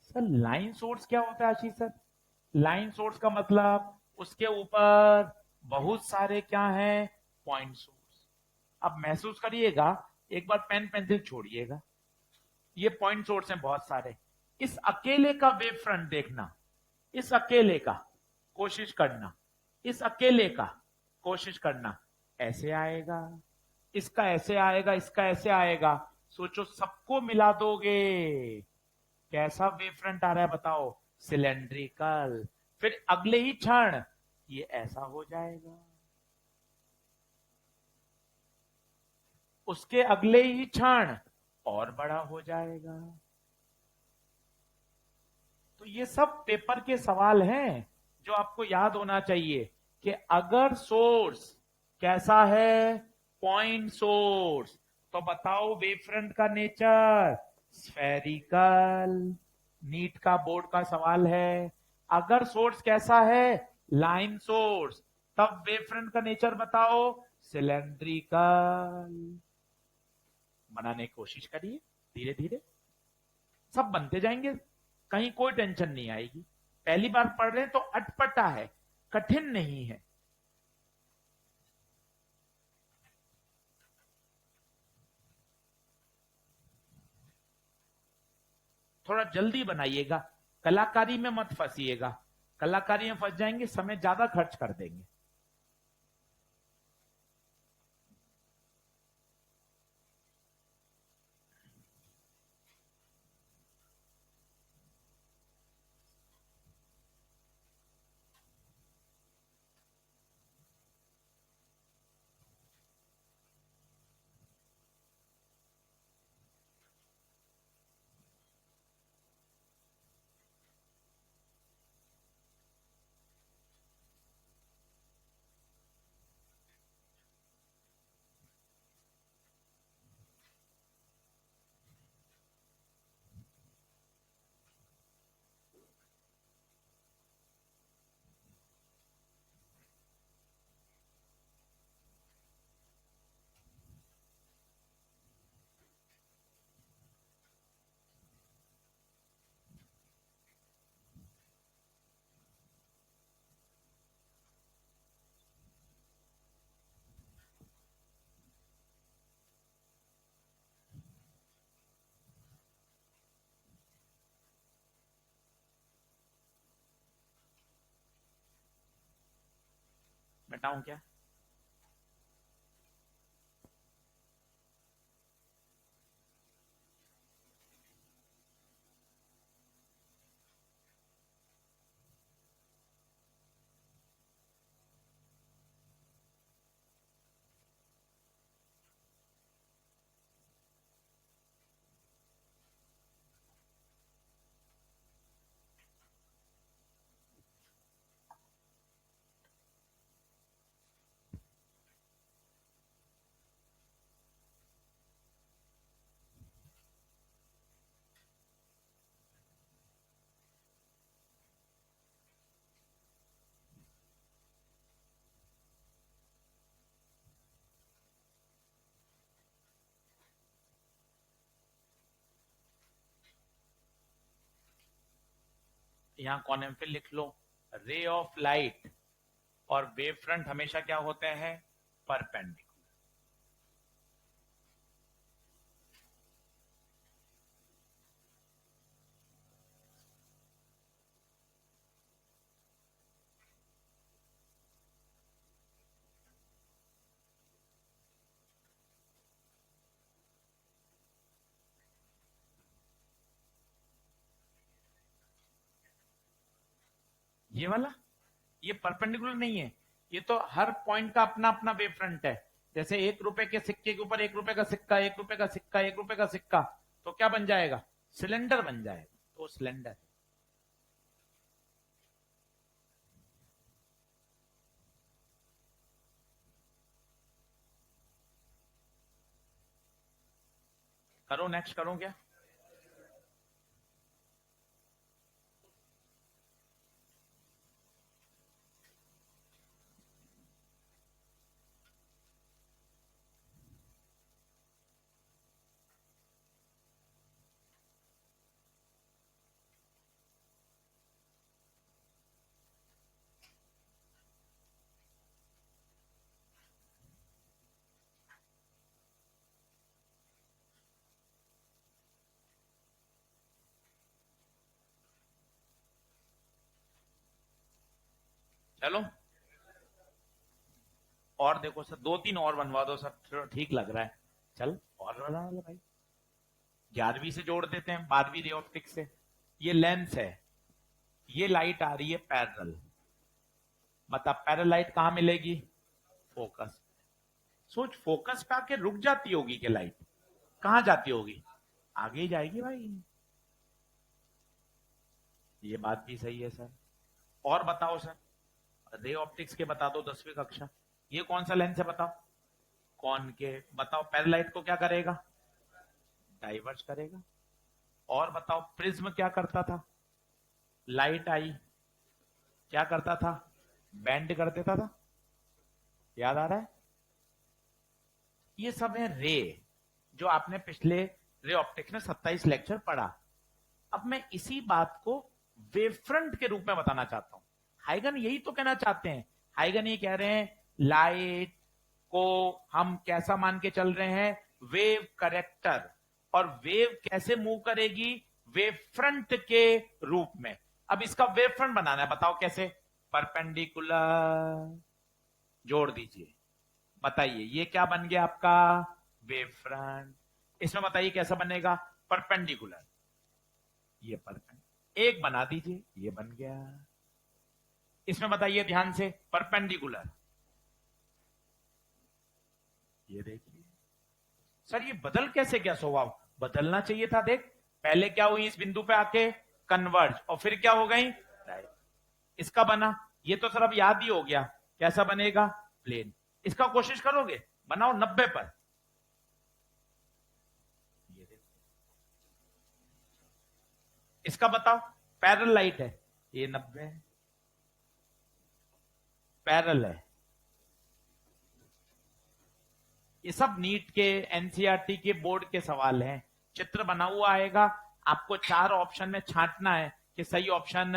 सर लाइन सोर्स क्या होता है आशीष सर, लाइन सोर्स का मतलब उसके ऊपर बहुत सारे क्या है, पॉइंट सोर्स। अब महसूस करिएगा, एक बार पेन पेंसिल छोड़िएगा, ये पॉइंट सोर्स हैं बहुत सारे। इस अकेले का वेव फ्रंट देखना, इस अकेले का कोशिश करना, इस अकेले का कोशिश करना, ऐसे आएगा, इसका ऐसे आएगा, इसका ऐसे आएगा। सोचो सबको मिला दोगे, कैसा वेव फ्रंट आ रहा है बताओ, सिलेंड्रिकल। फिर अगले ही क्षण ये ऐसा हो जाएगा, उसके अगले ही क्षण और बड़ा हो जाएगा। तो ये सब पेपर के सवाल हैं जो आपको याद होना चाहिए कि अगर सोर्स कैसा है, पॉइंट सोर्स, तो बताओ वेव फ्रंट का नेचर स्फेरिकल। नीट का बोर्ड का सवाल है, अगर सोर्स कैसा है, लाइन सोर्स, तब वेव फ्रंट का नेचर बताओ सिलेंड्रिकल। बनाने की कोशिश करिए, धीरे धीरे सब बनते जाएंगे, कहीं कोई टेंशन नहीं आएगी। पहली बार पढ़ रहे हैं तो अटपटा है, कठिन नहीं है। थोड़ा जल्दी बनाइएगा, कलाकारी में मत फंसिएगा, कलाकारी में फंस जाएंगे समय ज्यादा खर्च कर देंगे। बताऊं क्या? यहां कौन है, फिर लिख लो, रे ऑफ लाइट और वेव फ्रंट हमेशा क्या होते हैं, परपेंडिकुलर। ये वाला, ये परपेंडिकुलर नहीं है, ये तो हर पॉइंट का अपना अपना वेव फ्रंट है। जैसे 1 रुपए के सिक्के के ऊपर 1 रुपए का सिक्का, 1 रुपए का सिक्का, 1 रुपए का सिक्का, तो क्या बन जाएगा, सिलेंडर बन जाएगा, तो सिलेंडर। करो नेक्स्ट, करो क्या? चलो और देखो सर, 2-3 और बनवा दो सर, थोड़ा ठीक लग रहा है। चल और बना लो भाई, 11वीं से जोड़ देते हैं, 12वीं रे ऑप्टिक्स से। ये लेंस है, ये लाइट आ रही है पैरेलल, बता पैरेलल लाइट कहां मिलेगी, फोकस। सोच, फोकस पे आके रुक जाती होगी कि लाइट कहां जाती होगी, आगे ही जाएगी भाई। ये बात भी सही है सर। और बताओ सर, रे ऑप्टिक्स के बता दो 10वीं कक्षा। ये कौन सा लेंस है बताओ, कौन के, बताओ पैरेलल लाइट को क्या करेगा, डाइवर्ज करेगा। और बताओ प्रिज्म क्या करता था, लाइट आई क्या करता था, बेंड कर देता था, याद आ रहा है? ये सब है रे, जो आपने पिछले रे ऑप्टिक्स में 27 लेक्चर पढ़ा। अब मैं इसी बात को वेव फ्रंट के रूप में बताना चाहता हूं। हाइगन यही तो कहना चाहते हैं, हाइगन ये कह रहे हैं लाइट को हम कैसा मान के चल रहे हैं, वेव करेक्टर, और वेव कैसे मूव करेगी, वेव फ्रंट के रूप में। अब इसका वेव फ्रंट बनाना है, बताओ कैसे, परपेंडिकुलर, जोड़ दीजिए, बताइए ये क्या बन गया आपका, वेव फ्रंट। इसमें बताइए कैसा बनेगा, परपेंडिकुलर, ये परपेंडिकुलर, एक बना दीजिए, ये बन गया। इसमें बताइए ध्यान से, परपेंडिकुलर, ये देखिए। सर ये बदल कैसे गया स्वभाव, बदलना चाहिए था, देख पहले क्या हुई इस बिंदु पे आके, कन्वर्ज, और फिर क्या हो गई, इसका बना। ये तो सर अब याद ही हो गया, कैसा बनेगा, प्लेन। इसका कोशिश करोगे, बनाओ 90 पर, ये देखो। इसका बताओ, पैरेलल लाइट है, ये 90 है, पैरेलल है। ये सब नीट के, एनसीईआरटी के बोर्ड के सवाल हैं, चित्र बना हुआ आएगा, आपको 4 ऑप्शन में छांटना है कि सही ऑप्शन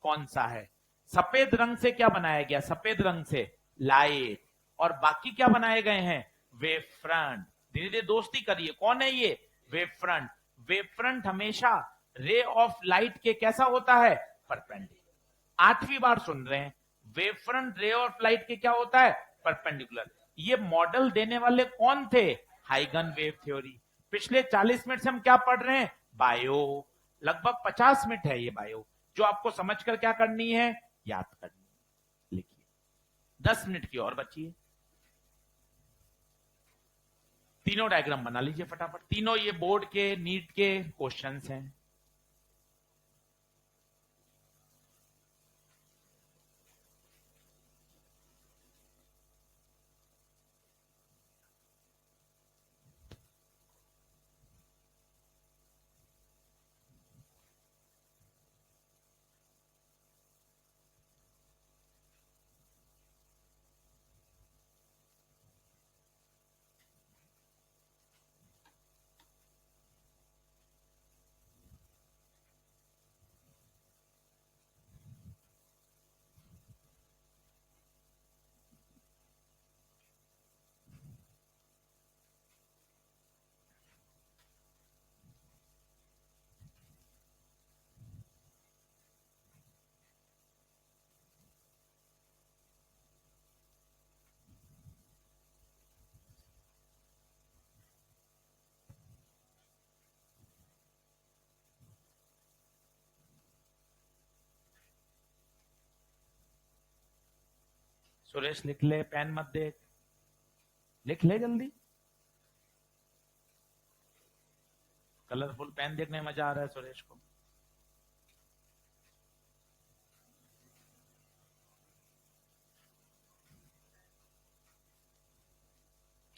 कौन सा है। सफेद रंग से क्या बनाया गया, सफेद रंग से लाइट, और बाकी क्या बनाए गए हैं, वेव फ्रंट। धीरे धीरे दोस्ती करिए, कौन है ये, वेव फ्रंट। वेव फ्रंट हमेशा रे ऑफ लाइट के कैसा होता है, परपेंडिकुलर। 8वीं बार सुन रहे हैं, wave front ray of light के क्या होता है, परपेंडिकुलर। ये मॉडल देने वाले कौन थे, हाइगन वेव थ्योरी। पिछले 40 मिनट से हम क्या पढ़ रहे हैं, बायो। लगभग 50 मिनट है ये बायो, जो आपको समझकर क्या करनी है, याद करनी है। लिखिए, 10 मिनट की और बची है। तीनों डायग्राम बना लीजिए फटाफट, तीनों ये बोर्ड के नीट के क्वेश्चंस हैं। सुरेश लिख ले, पेन मत देख, लिख ले जल्दी। कलरफुल पेन देखने में मजा आ रहा है सुरेश को।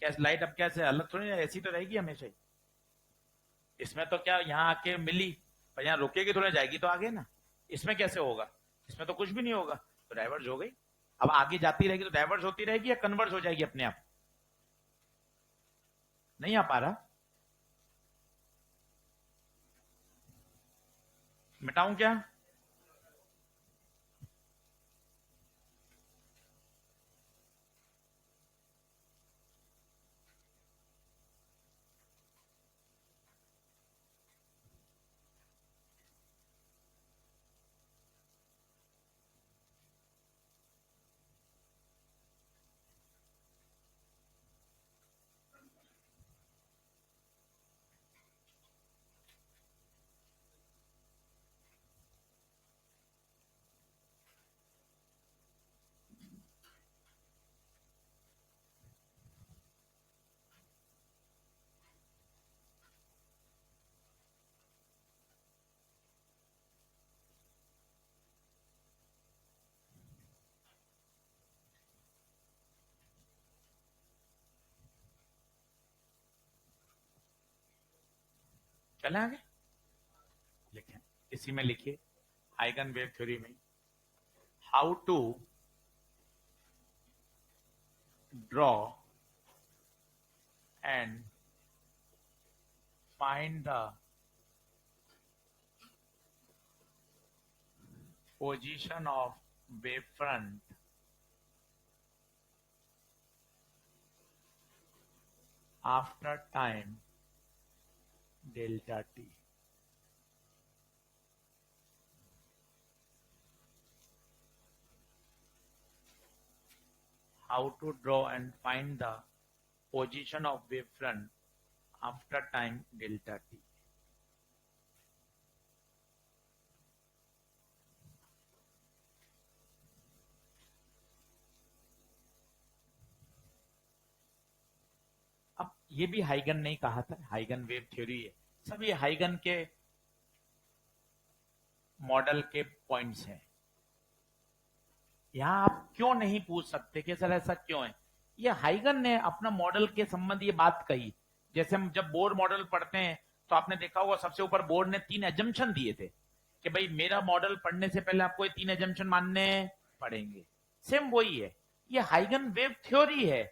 कैसे लाइट अब कैसे अलग थोड़ी, ऐसी तो रहेगी हमेशा ही। इसमें तो क्या यहाँ आके मिली, पर यहाँ रुकेगी थोड़ा, जाएगी तो आगे ना। इसमें कैसे होगा, इसमें तो कुछ भी नहीं होगा, तो डाइवर्ज हो गई। अब आगे जाती रहेगी तो डाइवर्ज होती रहेगी या कन्वर्ज हो जाएगी अपने आप। नहीं आ पा रहा, मिटाऊं क्या, चले आगे। लिखें, इसी में लिखिए, आइगन वेव थ्योरी में how to draw and find the position of wavefront after time delta t. How to draw and find the position of wavefront after time delta t. अब ये भी हाइगन नहीं कहा था, हाइगन वेव थ्योरी है, सब ये हाइगन के मॉडल के पॉइंट्स हैं। यहां आप क्यों नहीं पूछ सकते कि सर ऐसा क्यों है, ये हाइगन ने अपना मॉडल के संबंध ये बात कही। जैसे हम जब बोर्ड मॉडल पढ़ते हैं तो आपने देखा होगा सबसे ऊपर बोर्ड ने 3 एजम्पशन दिए थे कि भाई मेरा मॉडल पढ़ने से पहले आपको ये 3 एजम्पशन मानने पड़ेंगे। सेम वही है, ये हाइगन वेव थ्योरी है।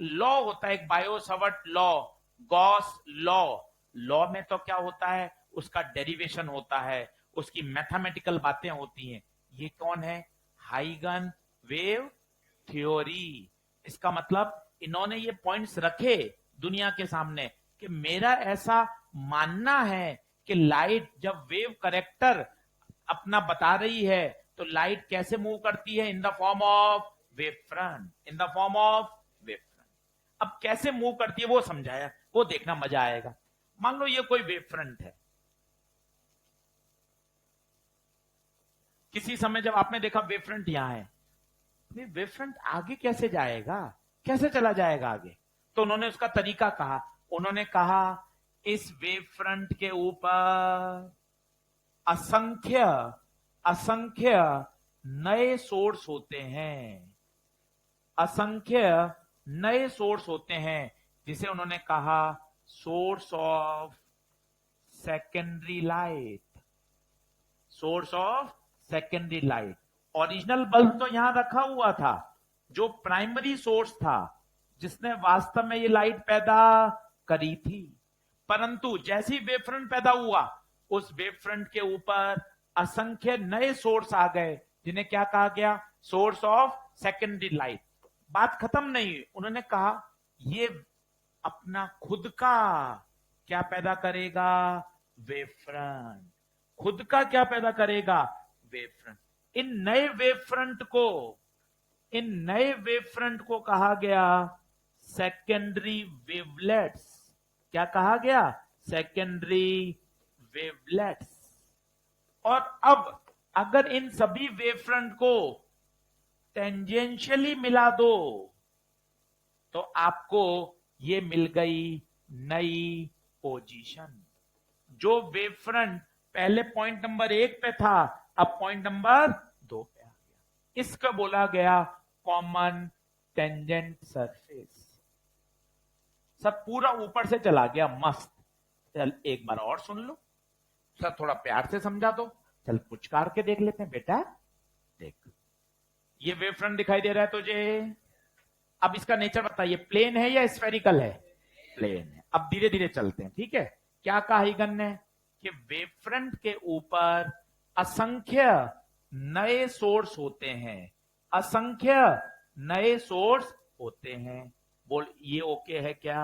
लॉ होता है एक, Biot Savart law, Gauss law. Law में तो क्या होता है, उसका डेरिवेशन होता है, उसकी मैथमेटिकल बातें होती हैं। ये कौन है, हाइगन वेव थ्योरी। इसका मतलब इन्होंने ये पॉइंट्स रखे दुनिया के सामने कि मेरा ऐसा मानना है कि लाइट जब वेव करेक्टर अपना बता रही है तो लाइट कैसे मूव करती है? In the form of wave front, in the form of wave front. अब कैसे मूव करती है वो समझाया, वो देखना मजा आएगा। मान लो ये कोई वेव फ्रंट है, किसी समय जब आपने देखा वेव फ्रंट यहां है, वेव फ्रंट आगे कैसे जाएगा, कैसे चला जाएगा आगे? तो उन्होंने उसका तरीका कहा। उन्होंने कहा इस वेव फ्रंट के ऊपर असंख्य असंख्य नए सोर्स होते हैं, असंख्य नए सोर्स होते हैं, जिसे उन्होंने कहा source of secondary light, source of secondary light. Original bulb तो यहां रखा हुआ था, जो प्राइमरी सोर्स था, जिसने वास्तव में ये लाइट पैदा करी थी, परंतु जैसी वेव फ्रंट पैदा हुआ, उस वेव फ्रंट के ऊपर असंख्य नए सोर्स आ गए, जिन्हें क्या कहा गया? Source of secondary light. बात खत्म नहीं, उन्होंने कहा ये अपना खुद का क्या पैदा करेगा? Wave front. खुद का क्या पैदा करेगा? Wave front. इन नए वेव फ्रंट को, इन नए वेव फ्रंट को कहा गया सेकेंडरी वेवलेट्स। क्या कहा गया? Secondary wavelets. और अब अगर इन सभी वेव फ्रंट को टेंजेंशियली मिला दो, तो आपको ये मिल गई नई पोजीशन। जो वेव फ्रंट पहले पॉइंट नंबर 1 पे था, अब पॉइंट नंबर 2 पे आ गया। इसको बोला गया कॉमन टेंजेंट सरफेस। सब पूरा ऊपर से चला गया, मस्त। चल एक बार और सुन लो सर, थोड़ा प्यार से समझा दो। चल पुचकार के देख लेते हैं बेटा। देख, ये वेव फ्रंट दिखाई दे रहा है तुझे? अब इसका नेचर बताइए, प्लेन है या स्फेरिकल है? प्लेन है। अब धीरे धीरे चलते हैं, ठीक है? क्या कहा हीगन ने? कि वेव फ्रंट के ऊपर असंख्य नए सोर्स होते हैं, असंख्य नए सोर्स होते हैं। बोल ये ओके है क्या?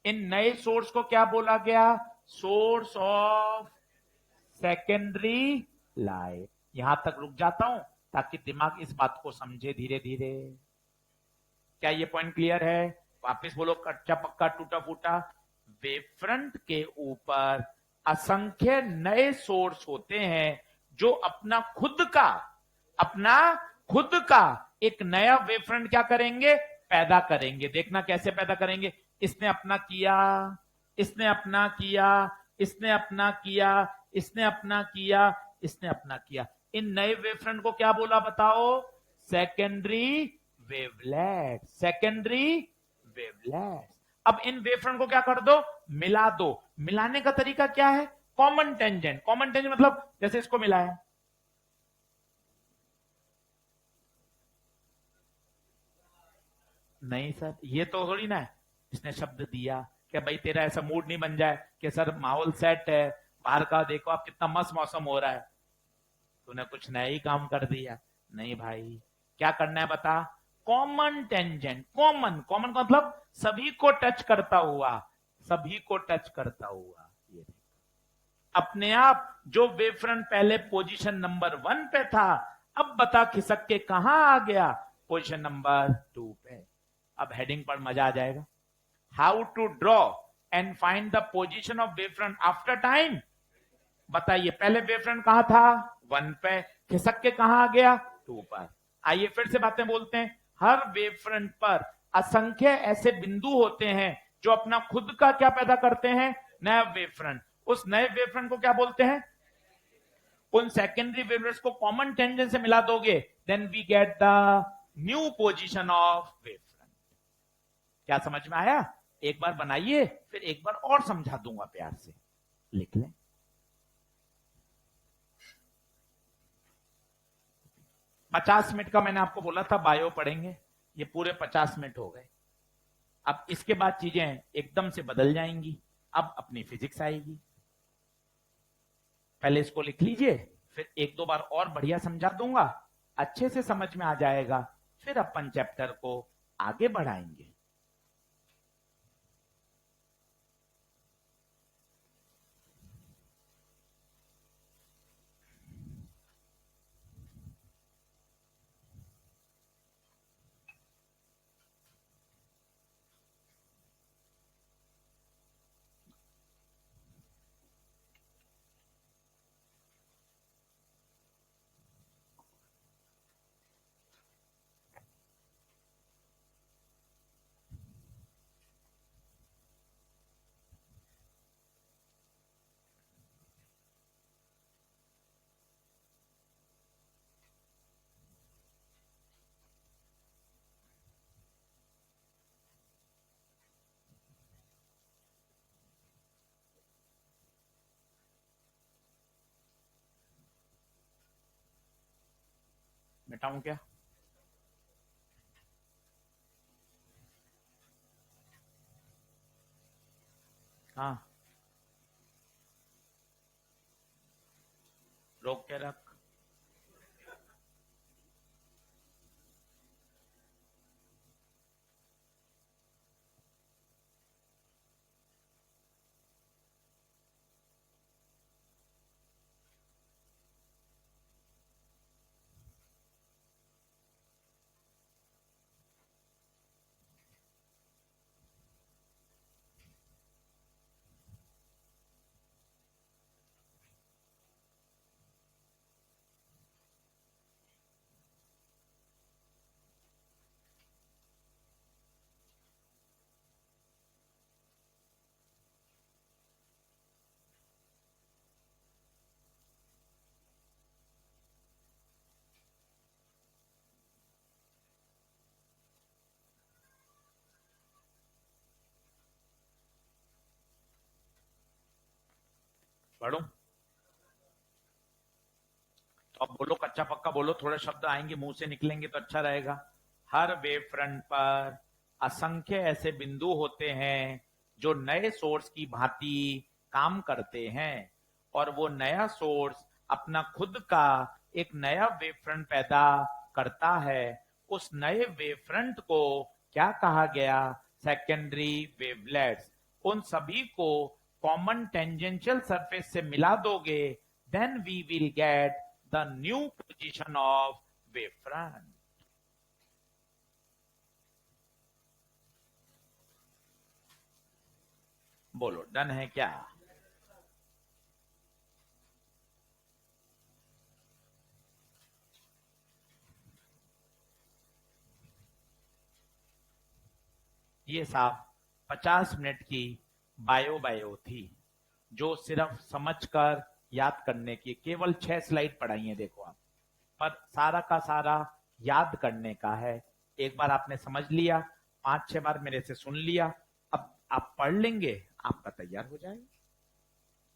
इन नए सोर्स को क्या बोला गया? Source of secondary light. यहां तक रुक जाता हूं ताकि दिमाग इस बात को समझे धीरे धीरे। क्या ये पॉइंट क्लियर है? वापस बोलो, कच्चा पक्का टूटा फूटा। वेव फ्रंट के ऊपर असंख्य नए सोर्स होते हैं, जो अपना खुद का एक नया वेव फ्रंट क्या करेंगे? पैदा करेंगे। देखना कैसे पैदा करेंगे। इसने अपना किया, इसने अपना किया, इसने अपना किया, इसने अपना किया, इसने अपना किया। इन नए वेव फ्रंट को क्या बोला बताओ? Secondary wavelet, secondary wavelet. अब इन वेव फ्रंट को क्या कर दो? मिला दो। मिलाने का तरीका क्या है? Common tangent. कॉमन टेंजेंट मतलब जैसे इसको मिलाया, नहीं सर ये तो थोड़ी ना है। इसने शब्द दिया कि भाई तेरा ऐसा मूड नहीं बन जाए कि सर माहौल सेट है, बाहर का देखो आप कितना मस्त मौसम हो रहा है, तूने कुछ नया ही काम कर दिया। नहीं भाई, क्या करना है बता? Common tangent. कॉमन, कॉमन का मतलब सभी को टच करता हुआ, सभी को टच करता हुआ। ये अपने आप जो वेव फ्रंट पहले पोजीशन नंबर 1 पे था, अब बता खिसक के कहां आ गया? पोजीशन नंबर 2 पे। अब हेडिंग पर मजा आ जाएगा। How to draw and find the position of wave front after time. बताइए पहले वेव फ्रंट कहां था? 1 पे। खिसक के कहां आ गया? 2 पर। आइए फिर से बातें बोलते हैं। हर वेव फ्रंट पर असंख्य ऐसे बिंदु होते हैं जो अपना खुद का क्या पैदा करते हैं? नया वेव फ्रंट। उस नए वेव फ्रंट को क्या बोलते हैं? उन सेकेंडरी वेवलेट्स को कॉमन टेंजेंट से मिला दोगे, then we get the new position of wave front. क्या समझ में आया? एक बार बनाइए, फिर एक बार और समझा दूंगा प्यार से। लिख लें। 50 मिनट का मैंने आपको बोला था बायो पढ़ेंगे, ये पूरे 50 मिनट हो गए। अब इसके बाद चीजें एकदम से बदल जाएंगी। अब अपनी फिजिक्स आएगी। पहले इसको लिख लीजिए, फिर एक दो बार और बढ़िया समझा दूंगा, अच्छे से समझ में आ जाएगा। फिर अपन चैप्टर को आगे बढ़ाएंगे। हटाऊं क्या? हाँ, रोक के रख। पढ़ू तो अब बोलो, कच्चा पक्का बोलो, थोड़े शब्द आएंगे मुंह से निकलेंगे तो अच्छा रहेगा। हर वेव फ्रंट पर असंख्य ऐसे बिंदु होते हैं जो नए सोर्स की भांति काम करते हैं, और वो नया सोर्स अपना खुद का एक नया वेव फ्रंट पैदा करता है। उस नए वेव फ्रंट को क्या कहा गया? Secondary wavelets. उन सभी को कॉमन टेंजेंशियल सरफेस से मिला दोगे, then we will get the new position of wavefront. बोलो, डन है क्या? ये साहब 50 मिनट की बायो थी, जो सिर्फ समझकर याद करने की, केवल 6 स्लाइड पढ़ाई है देखो आप, पर सारा का सारा याद करने का है। एक बार आपने समझ लिया, 5-6 बार मेरे से सुन लिया, अब आप पढ़ लेंगे, आपका तैयार हो जाएगा।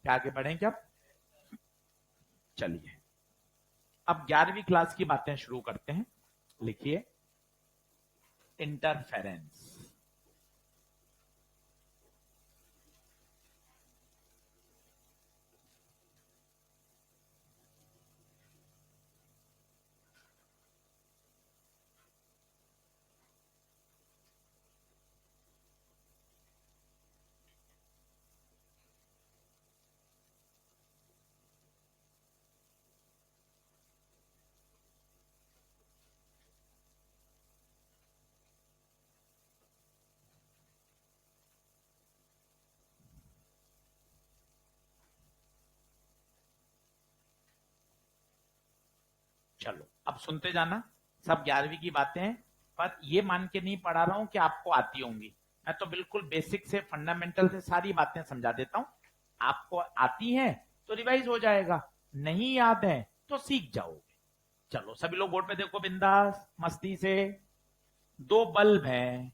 क्या आगे बढ़ेंगे अब? चलिए, अब 11वीं क्लास की बातें शुरू करते हैं। लिखिए, इंटरफेरेंस। चलो, अब सुनते जाना, सब 11वीं की बातें हैं, पर ये मान के नहीं पढ़ा रहा हूं कि आपको आती होंगी। मैं तो बिल्कुल बेसिक से, फंडामेंटल से सारी बातें समझा देता हूं। आपको आती हैं तो रिवाइज हो जाएगा, नहीं याद है तो सीख जाओगे। चलो, सभी लोग बोर्ड पे देखो, बिंदास मस्ती से। दो बल्ब हैं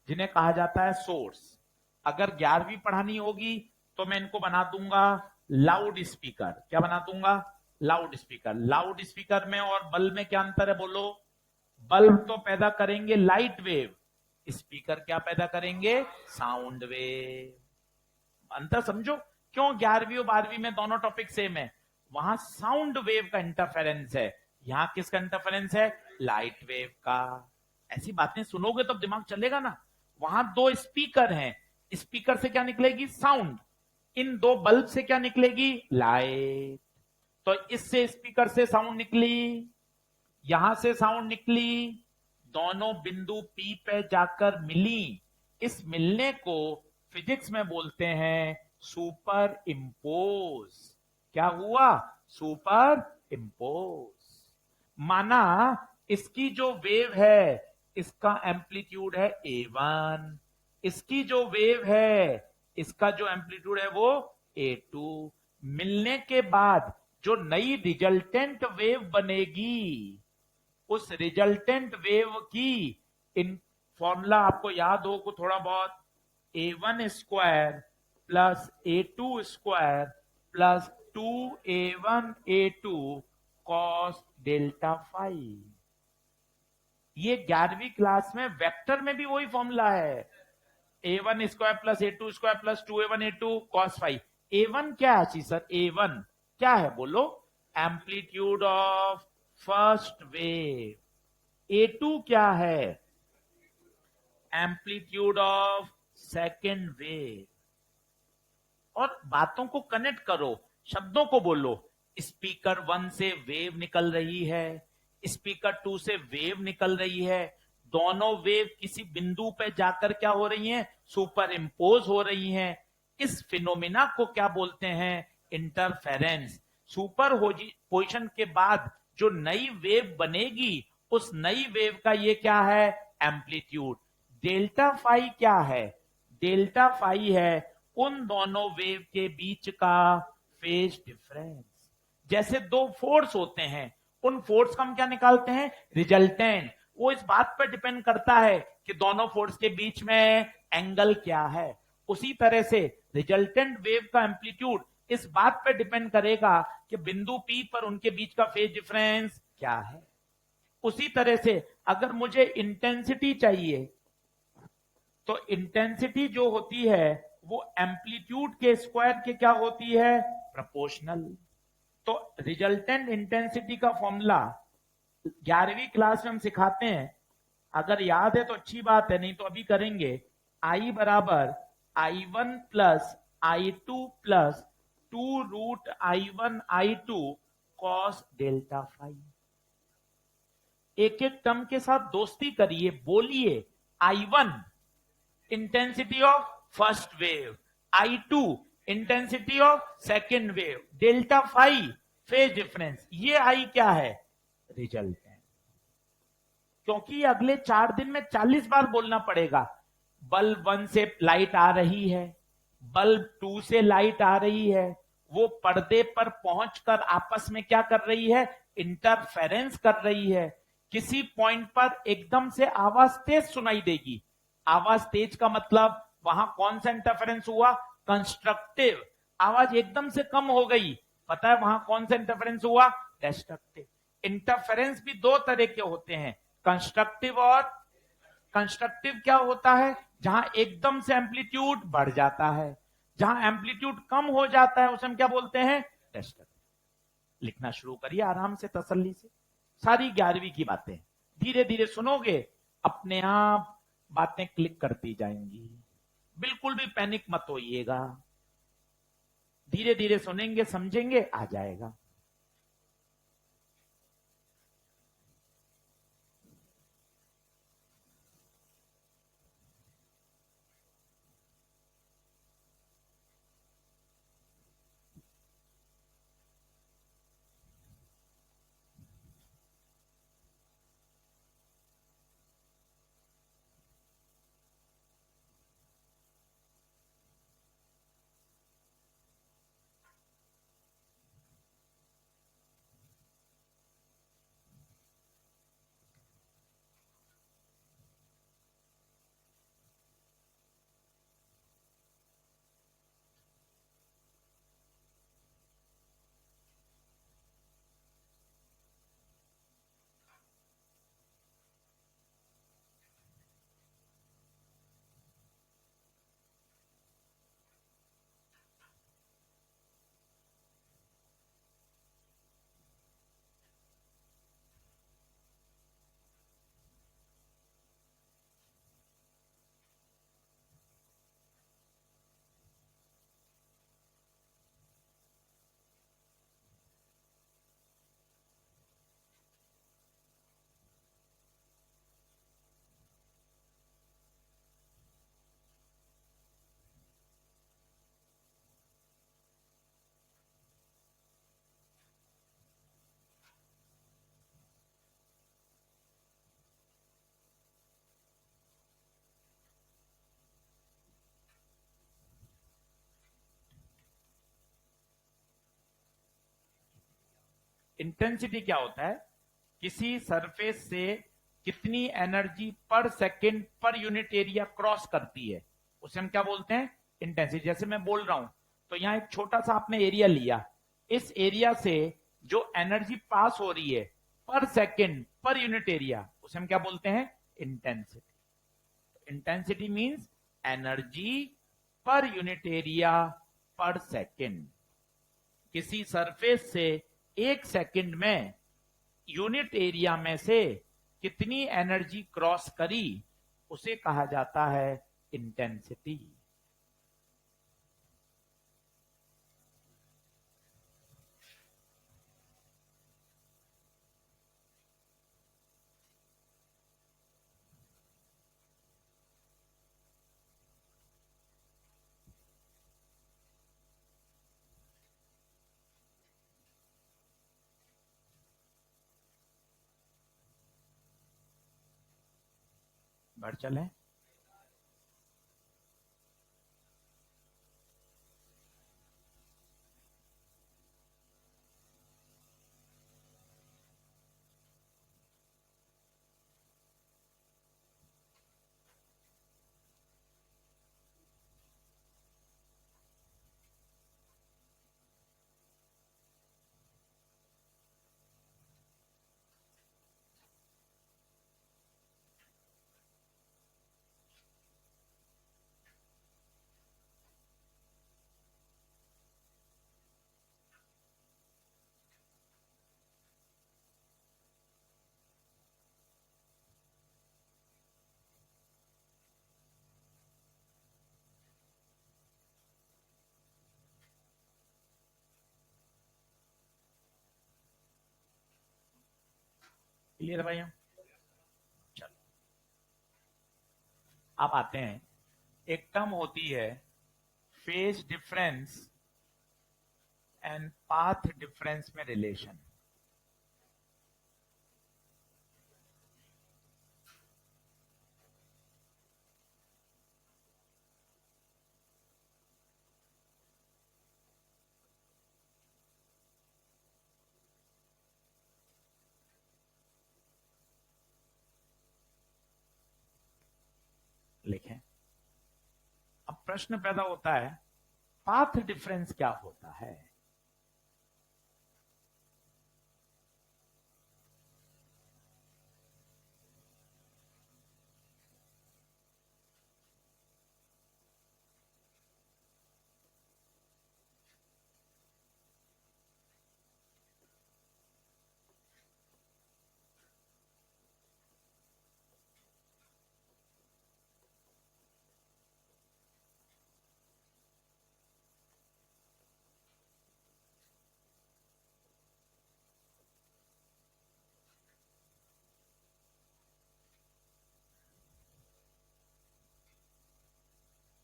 जिन्हें कहा जाता है सोर्स। अगर 11वीं पढ़ानी होगी तो मैं इनको बना दूंगा लाउड स्पीकर। क्या बना दूंगा? Loud speaker. लाउड स्पीकर में और बल्ब में क्या अंतर है बोलो? बल्ब तो पैदा करेंगे लाइट वेव, स्पीकर क्या पैदा करेंगे? Sound wave. अंतर समझो, क्यों 11वीं और 12वीं में दोनों टॉपिक सेम है? वहां साउंड वेव का इंटरफेरेंस है, यहां किसका इंटरफेरेंस है? लाइट वेव का। ऐसी बातें सुनोगे तब दिमाग चलेगा ना। वहां दो स्पीकर हैं, स्पीकर से क्या निकलेगी? साउंड। इन दो बल्ब से क्या निकलेगी? लाइट। तो इससे स्पीकर से साउंड निकली, यहां से साउंड निकली, दोनों बिंदु पी पे जाकर मिली। इस मिलने को फिजिक्स में बोलते हैं सुपर इम्पोज। क्या हुआ? Super impose. माना इसकी जो वेव है, इसका एम्पलीट्यूड है A1, इसकी जो वेव है, इसका जो एम्पलीट्यूड है वो A2। मिलने के बाद जो नई रिजल्टेंट वेव बनेगी, उस रिजल्टेंट वेव की इन फॉर्मूला आपको याद हो को थोड़ा बहुत, A1 square plus A2 square plus 2A1 A2 cos delta five. ये 11वीं क्लास में वेक्टर में भी वही फॉर्मूला है, A1 square plus A2 square plus 2A1 A2 cos phi. A1 क्या है सर? A1 क्या है बोलो? Amplitude of first wave. A2 क्या है? Amplitude of second wave. और बातों को कनेक्ट करो, शब्दों को बोलो। स्पीकर 1 से वेव निकल रही है, स्पीकर 2 से वेव निकल रही है, दोनों वेव किसी बिंदु पे जाकर क्या हो रही हैं? सुपर इम्पोज हो रही हैं। इस फिनोमिना को क्या बोलते हैं? इंटरफेरेंस। सुपर पोजिशन के बाद जो नई वेव बनेगी, उस नई वेव का ये क्या है? एम्पलीट्यूड। डेल्टा फाई क्या है? डेल्टा फाई है उन दोनों वेव के बीच का फेज डिफरेंस। जैसे दो फोर्स होते हैं, उन फोर्स का हम क्या निकालते हैं? रिजल्टेंट। वो इस बात पर डिपेंड करता है कि दोनों फोर्स के बीच में एंगल क्या है। उसी तरह से रिजल्टेंट वेव का एम्पलीट्यूड इस बात पर डिपेंड करेगा कि बिंदु P पर उनके बीच का फेज डिफरेंस क्या है। उसी तरह से अगर मुझे इंटेंसिटी चाहिए, तो इंटेंसिटी जो होती है वो एम्पलीट्यूड के स्क्वायर के क्या होती है? प्रोपोर्शनल। तो रिजल्टेंट इंटेंसिटी का फॉर्मूला 11वीं क्लास में हम सिखाते हैं, अगर याद है तो अच्छी बात है, नहीं तो अभी करेंगे। I बराबर I1 plus I2 plus 2√I1I2 cos delta phi. एक एक टर्म के साथ दोस्ती करिए, बोलिए। I1 intensity of first wave, I2 intensity of second wave, delta phi phase difference. ये I क्या है? रिजल्टेंट। क्योंकि अगले 4 दिन में 40 बार बोलना पड़ेगा। बल्ब 1 से लाइट आ रही है, बल्ब 2 से लाइट आ रही है, वो पर्दे पर पहुंचकर आपस में क्या कर रही है? इंटरफेरेंस कर रही है। किसी पॉइंट पर एकदम से आवाज तेज सुनाई देगी। आवाज तेज का मतलब वहां कौन सा इंटरफेरेंस हुआ? कंस्ट्रक्टिव। आवाज एकदम से कम हो गई, पता है वहां कौन सा इंटरफेरेंस हुआ? डिस्ट्रक्टिव। इंटरफेरेंस भी दो तरह के होते हैं, कंस्ट्रक्टिव और कंस्ट्रक्टिव क्या होता है? जहां एकदम से एम्पलीट्यूड बढ़ जाता है, जहां एम्पलीट्यूड कम हो जाता है उसे हम क्या बोलते हैं? डिस्ट्रक्टिव। लिखना शुरू करिए आराम से, तसल्ली से। सारी 11वीं की बातें धीरे धीरे सुनोगे, अपने आप बातें क्लिक करती जाएंगी। बिल्कुल भी पैनिक मत होइएगा, धीरे धीरे सुनेंगे, समझेंगे, आ जाएगा। इंटेंसिटी क्या होता है? किसी सरफेस से कितनी एनर्जी पर second per unit area cross करती है, उसे हम क्या बोलते हैं? इंटेंसिटी। जैसे मैं बोल रहा हूं, तो यहां एक छोटा सा आपने एरिया लिया, इस एरिया से जो एनर्जी पास हो रही है पर सेकेंड पर यूनिट एरिया, उसे हम क्या बोलते हैं? Intensity. Intensity means energy per unit area पर सेकेंड। किसी सरफेस से एक सेकंड में यूनिट एरिया में से कितनी एनर्जी क्रॉस करी, उसे कहा जाता है इंटेंसिटी। बढ़ चले। क्लियर है भैया? चलो, अब आते हैं, एक टर्म होती है phase difference and path difference में रिलेशन। लिखें। अब प्रश्न पैदा होता है, पाथ डिफरेंस क्या होता है?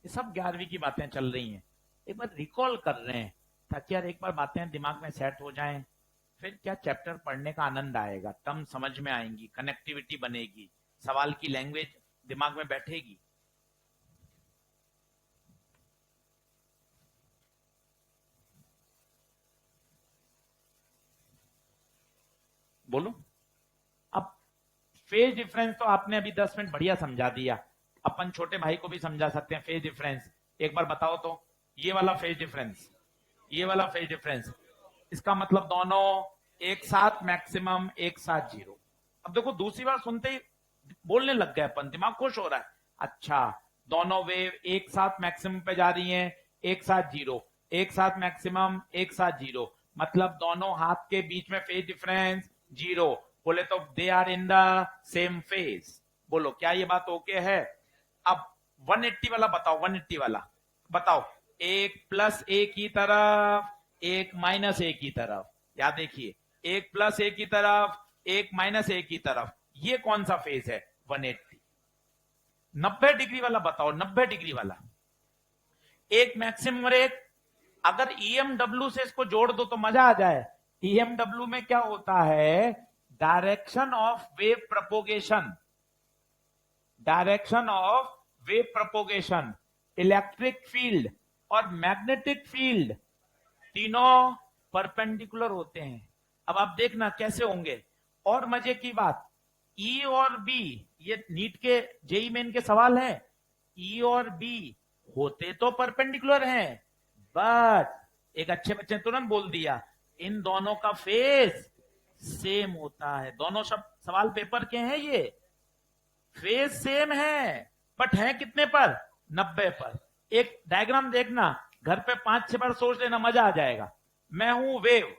ये सब 11वीं की बातें चल रही हैं, एक बार रिकॉल कर रहे हैं ताकि यार एक बार बातें दिमाग में सेट हो जाएं। फिर क्या चैप्टर पढ़ने का आनंद आएगा, टर्म समझ में आएंगी, कनेक्टिविटी बनेगी, सवाल की लैंग्वेज दिमाग में बैठेगी। बोलो। अब फेज डिफरेंस तो आपने अभी 10 मिनट बढ़िया समझा दिया, अपन छोटे भाई को भी समझा सकते हैं फेज डिफरेंस। एक बार बताओ तो, ये वाला फेज डिफरेंस, ये वाला फेज डिफरेंस, इसका मतलब दोनों एक साथ मैक्सिमम, एक साथ जीरो। अब देखो दूसरी बार सुनते ही बोलने लग गए अपन, दिमाग खुश हो रहा है। अच्छा, दोनों वेव एक साथ मैक्सिमम पे जा रही हैं, एक साथ जीरो, एक साथ मैक्सिमम, एक साथ जीरो, मतलब दोनों हाथ के बीच में फेज डिफरेंस जीरो। बोले तो they are in the same phase. बोलो क्या ये बात ओके है? अब 180 वाला बताओ, 180 वाला बताओ, एक प्लस ए की तरफ, एक माइनस ए की तरफ। या देखिए, एक प्लस ए की तरफ, एक माइनस ए की तरफ, ये कौन सा फेज है? 180। 90 डिग्री वाला बताओ, 90 डिग्री वाला, एक मैक्सिमम और एक, अगर ईएमडब्ल्यू से इसको जोड़ दो तो मजा आ जाए। ईएमडब्ल्यू में क्या होता है? Direction of wave propagation, direction of wave propagation, electric field और मैग्नेटिक फील्ड तीनों परपेंडिकुलर होते हैं। अब आप देखना कैसे होंगे। और मजे की बात, ई और बी, ये नीट के जेई मेन के सवाल है, ई और बी होते तो परपेंडिकुलर हैं, बट एक अच्छे बच्चे ने तुरंत बोल दिया इन दोनों का फेस सेम होता है। दोनों शब्द सवाल पेपर के हैं ये। फेज सेम है बट है कितने पर? 90 पर। एक डायग्राम देखना, घर पे 5-6 बार सोच लेना, मजा आ जाएगा। मैं हूं वेव,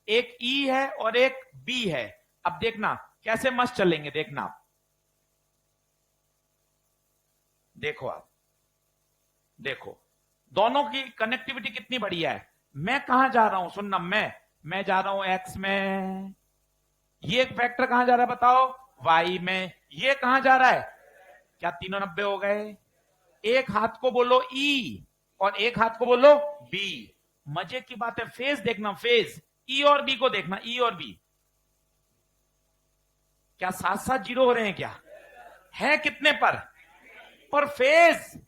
एक ई है और एक बी है। अब देखना कैसे मस्त चलेंगे, देखना आप। देखो आप, देखो दोनों की कनेक्टिविटी कितनी बढ़िया है। मैं कहां जा रहा हूं, सुनना, मैं जा रहा हूं एक्स में, ये एक वेक्टर कहां जा रहा है बताओ, वाई में, ये कहां जा रहा है, क्या तीनों 90 हो गए? एक हाथ को बोलो ई और एक हाथ को बोलो बी। मजे की बात है, फेज देखना, फेज ई और बी को देखना, ई और बी क्या साथ साथ जीरो हो रहे हैं क्या? है कितने पर फेज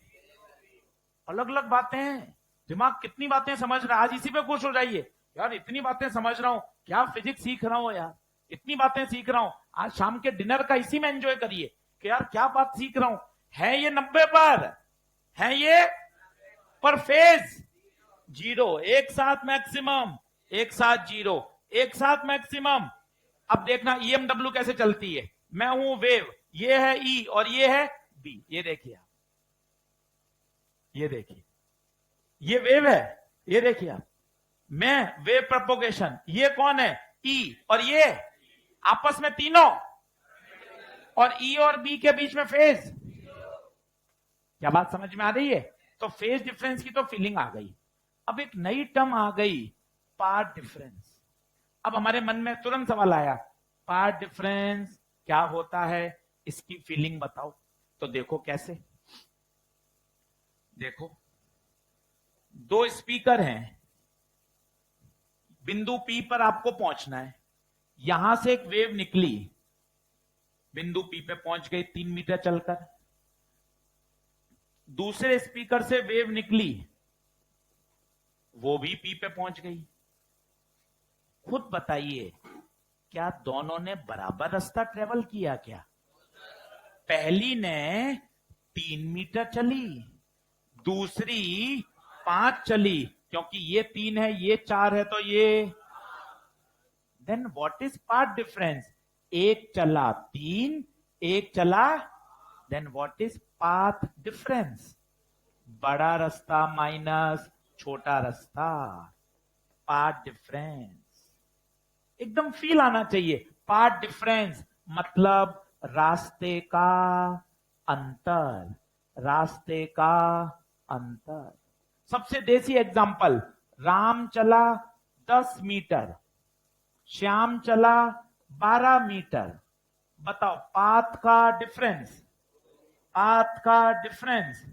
अलग अलग बातें हैं। दिमाग कितनी बातें समझ रहा है, आज इसी पे खुश हो जाइए। यार इतनी बातें समझ रहा हूं, क्या फिजिक्स सीख रहा हूं यार, इतनी बातें सीख रहा हूं। आज शाम के डिनर का इसी में एंजॉय करिए कि यार क्या बात सीख रहा हूं। है ये 90 पर, है ये पर फेज जीरो, एक साथ मैक्सिमम, एक साथ जीरो, एक साथ मैक्सिमम। अब देखना ईएमडब्ल्यू कैसे चलती है। मैं हूं वेव, ये है ई और ये है बी। ये देखिए आप, ये देखिए, ये वेव है, ये देखिए आप। मैं वेव प्रोपोगेशन, ये कौन है, ई और ये आपस में तीनों, और ई और बी के बीच में फेज। क्या बात समझ में आ रही है? तो फेज डिफरेंस की तो फीलिंग आ गई। अब एक नई टर्म आ गई, पार्ट डिफरेंस। अब हमारे मन में तुरंत सवाल आया, पार्ट डिफरेंस क्या होता है, इसकी फीलिंग बताओ। तो देखो कैसे, देखो दो स्पीकर हैं, बिंदु पी पर आपको पहुंचना है। यहां से एक वेव निकली, बिंदु पी पे पहुंच गई 3 मीटर चलकर। दूसरे स्पीकर से वेव निकली, वो भी पी पे पहुंच गई। खुद बताइए, क्या दोनों ने बराबर रास्ता ट्रेवल किया क्या? पहली ने 3 मीटर चली, दूसरी 5 चली, क्योंकि ये 3 है ये 4 है, तो ये, then what is part difference? एक चला 3, एक चला, then what is path difference? बड़ा रास्ता माइनस छोटा रास्ता, पार्ट डिफरेंस। एकदम फील आना चाहिए। पार्ट डिफरेंस मतलब रास्ते का अंतर, रास्ते का अंतर। सबसे देसी एग्जांपल, राम चला 10 मीटर, श्याम चला 12 मीटर। बताओ पाथ का डिफरेंस, पाथ का डिफरेंस।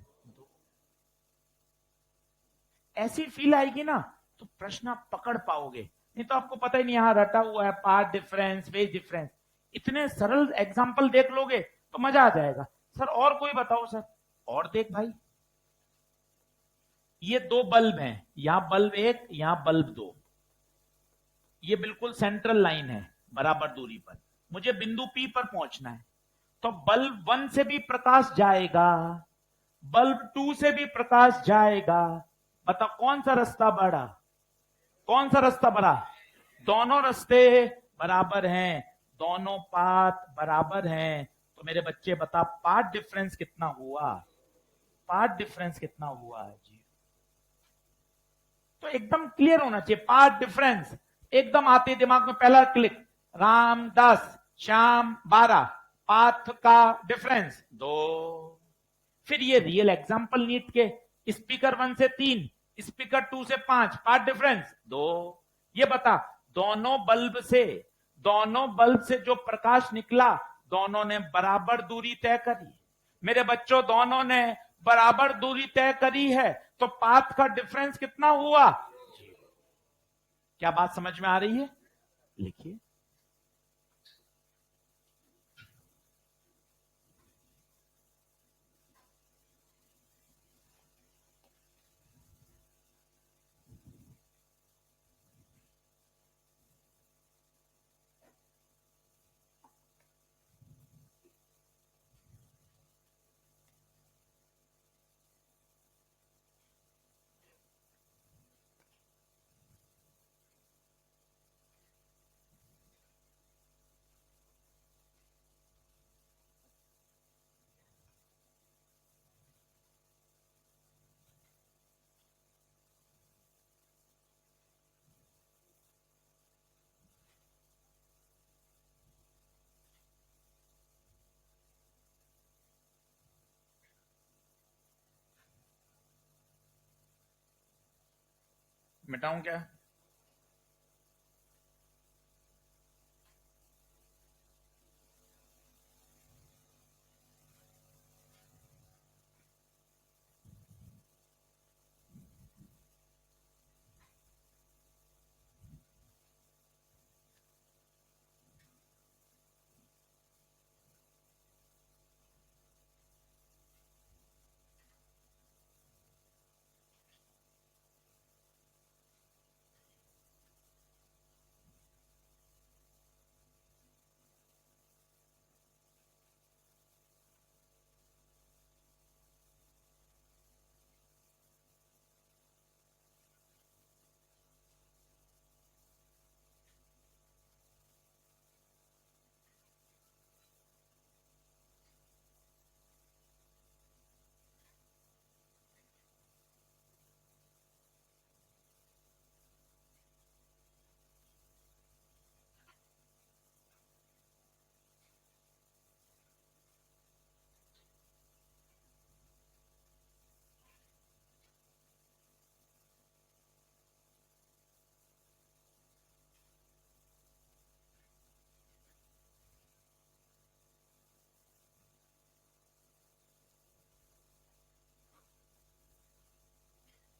ऐसी फील आएगी ना तो प्रश्न आप पकड़ पाओगे, नहीं तो आपको पता ही नहीं यहां रटा हुआ है पार्ट डिफरेंस, फेज डिफरेंस। इतने सरल एग्जांपल देख लोगे तो मजा आ जाएगा। सर और कोई बताओ सर। और देख भाई, ये दो बल्ब हैं, यहां बल्ब एक, यहां बल्ब दो, ये बिल्कुल सेंट्रल लाइन है बराबर दूरी पर। मुझे बिंदु पी पर पहुंचना है, तो बल्ब 1 से भी प्रकाश जाएगा, बल्ब 2 से भी प्रकाश जाएगा। बताओ कौन सा रास्ता बड़ा, कौन सा रास्ता बड़ा? दोनों रास्ते बराबर हैं, दोनों पाथ बराबर हैं। तो मेरे बच्चे बता पाथ डिफरेंस कितना हुआ, पाथ डिफरेंस कितना हुआ जी? तो एकदम क्लियर होना चाहिए पाथ डिफरेंस। एकदम आते दिमाग में पहला क्लिक, राम 10 श्याम 12, पाथ का डिफरेंस 2। फिर ये रियल एग्जांपल नीट के, स्पीकर 1 से 3, स्पीकर 2 से 5, पार्ट डिफरेंस 2। ये बता दोनों बल्ब से जो प्रकाश निकला, दोनों ने बराबर दूरी तय करी। मेरे बच्चों दोनों ने बराबर दूरी तय करी है, तो पाथ का डिफरेंस कितना हुआ? क्या बात समझ में आ रही है? लिखिए। मिटाऊं क्या?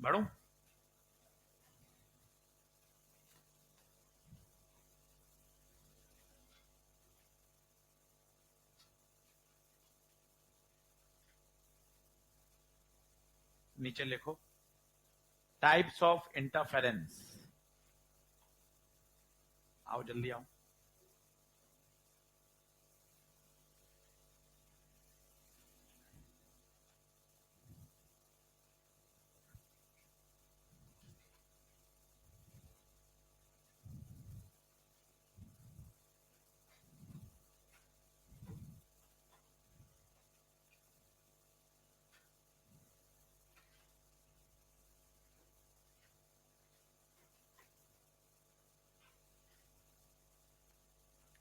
बढ़ू? नीचे लिखो टाइप्स ऑफ इंटरफेरेंस। आओ जल्दी आओ।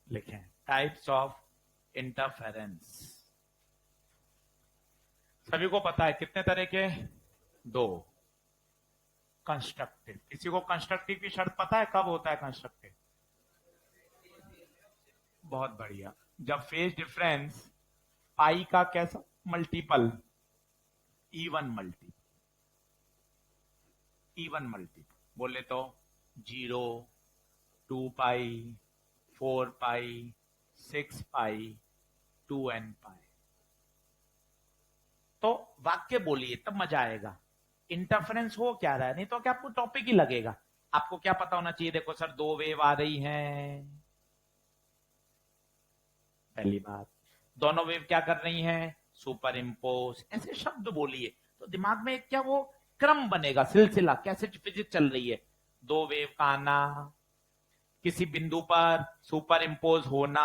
लिखें टाइप्स ऑफ इंटरफेरेंस। सभी को पता है कितने तरह के? दो। कंस्ट्रक्टिव, किसी को कंस्ट्रक्टिव की शर्त पता है कब होता है कंस्ट्रक्टिव? बहुत बढ़िया, जब फेज डिफरेंस पाई का कैसा multiple? Even multiple. Even multiple बोले तो 0, 2 पाई, 4 पाई, 6 पाई, 2n पाई। तो वाक्य बोलिए तब मजा आएगा। इंटरफेरेंस हो क्या रहा है, नहीं तो क्या आपको टॉपिक ही लगेगा। आपको क्या पता होना चाहिए? देखो सर, दो वेव आ रही हैं, पहली बात। दोनों वेव क्या कर रही हैं? Super impose. ऐसे शब्द बोलिए तो दिमाग में क्या वो क्रम बनेगा, सिलसिला, कैसे फिजिक्स चल रही है। दो वेव का आना, किसी बिंदु पर सुपर इम्पोज होना।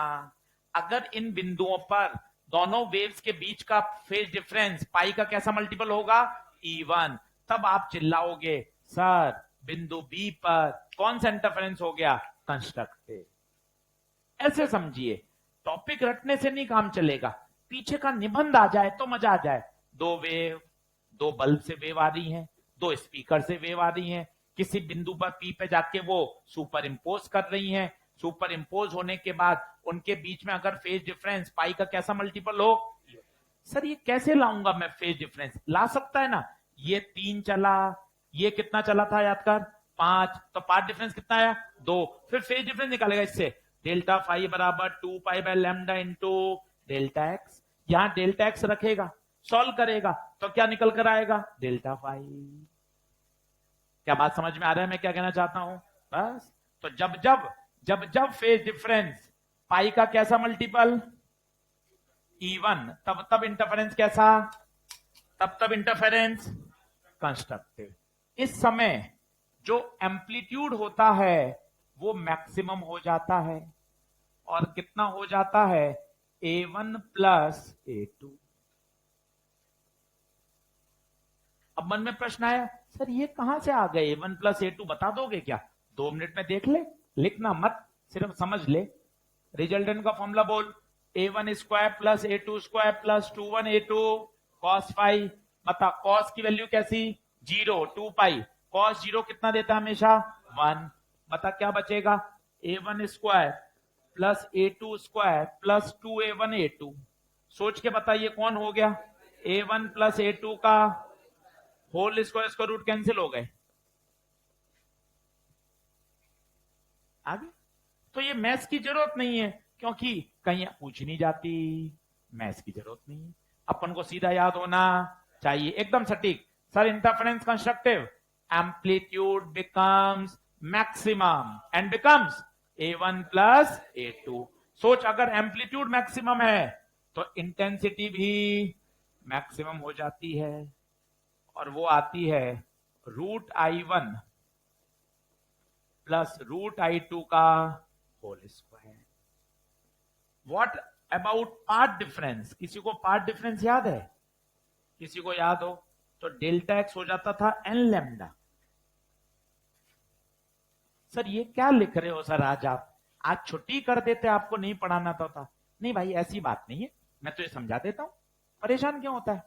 अगर इन बिंदुओं पर दोनों वेव्स के बीच का फेज डिफरेंस पाई का कैसा मल्टीपल होगा? इवन। तब आप चिल्लाओगे सर बिंदु बी पर कौन सा इंटरफेरेंस हो गया? कंस्ट्रक्टिव। ऐसे समझिए, टॉपिक रटने से नहीं काम चलेगा, पीछे का निबंध आ जाए तो मजा आ जाए। दो वेव, दो बल्ब से वेव आ रही हैं, दो स्पीकर से वेव आ रही हैं, किसी बिंदु पर पी पे जाके वो सुपर इम्पोज कर रही हैं। सुपर इम्पोज होने के बाद उनके बीच में अगर फेज डिफरेंस पाई का कैसा मल्टीपल हो? सर ये कैसे लाऊंगा मैं फेज डिफरेंस? ला सकता है ना, ये 3 चला, ये कितना चला था याद कर? 5, तो पार्ट डिफरेंस कितना आया? 2। फिर फेज डिफरेंस निकालेगा इससे, डेल्टा फाई बराबर 2 पाई/लैम्डा इंटू डेल्टा एक्स। यहां डेल्टा एक्स रखेगा, सॉल्व करेगा तो क्या निकल कर आएगा? Delta phi. क्या बात समझ में आ रहा है मैं क्या कहना चाहता हूं? बस। तो जब फेज डिफरेंस पाई का कैसा मल्टीपल? इवन, तब इंटरफेरेंस कैसा? तब इंटरफेरेंस कंस्ट्रक्टिव। इस समय जो एम्पलीट्यूड होता है वो मैक्सिमम हो जाता है, और कितना हो जाता है? A1 plus A2। अब मन में प्रश्न आया, सर ये कहां से आ गए A1 प्लस A2, बता दोगे क्या? 2 मिनट में देख ले, लिखना मत, सिर्फ समझ ले। रिजल्टेंट का फॉर्मूला बोल। A1 square plus A2 square plus 2 1 A2 cos phi. बता कॉस की वैल्यू कैसी? 0, 2 पाई। कॉस जीरो कितना देता है हमेशा 1। बता क्या बचेगा, a1 square plus a2 square plus 2a1 a2। सोच के बताइए कौन हो गया, a1 प्लस a2 का होल स्क्वायर, इसका रूट कैंसिल हो गए आगे। तो ये मैथ्स की जरूरत नहीं है, क्योंकि कहीं पूछ नहीं जाती, मैथ्स की जरूरत नहीं है, अपन को सीधा याद होना चाहिए, एकदम सटीक। Sir interference constructive, amplitude becomes maximum and becomes a1 plus a2। सोच अगर एम्पलीट्यूड मैक्सिमम है तो इंटेंसिटी भी मैक्सिमम हो जाती है, और वो आती है √I1 प्लस √I2 का whole square. What about part difference, किसी को पार्ट डिफरेंस याद है, किसी को याद हो तो डेल्टा एक्स हो जाता था n लैम्डा। सर ये क्या लिख रहे हो सर, आज छुट्टी कर देते, आपको नहीं पढ़ाना था। नहीं भाई ऐसी बात नहीं है, मैं तो ये समझा देता हूं, परेशान क्यों होता है।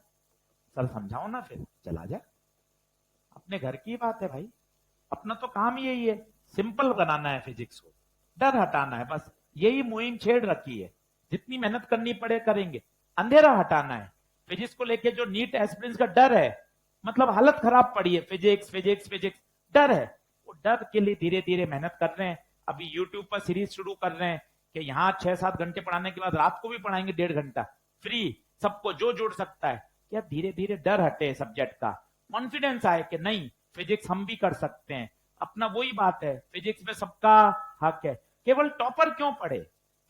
सर समझाओ ना, फिर चला जा, अपने घर की बात है भाई, अपना तो काम यही है, सिंपल बनाना है फिजिक्स को, डर हटाना है, बस यही मुहिम छेड़ रखी है। जितनी मेहनत करनी पड़े करेंगे, अंधेरा हटाना है। फिजिक्स को लेके जो नीट एस्पिरेंट्स का डर है, मतलब हालत खराब पड़ी है, फिजिक्स फिजिक्स फिजिक्स, डर है, वो डर के लिए धीरे धीरे मेहनत कर रहे हैं। अभी यूट्यूब पर सीरीज शुरू कर रहे हैं कि यहाँ 6-7 घंटे पढ़ाने के बाद रात को भी पढ़ाएंगे 1.5 घंटा फ्री, सबको जो जुड़ सकता है। क्या धीरे धीरे डर हटे सब्जेक्ट का, कॉन्फिडेंस आए कि नहीं फिजिक्स हम भी कर सकते हैं। अपना वही बात है, फिजिक्स में सबका हक है। केवल टॉपर क्यों पढ़े,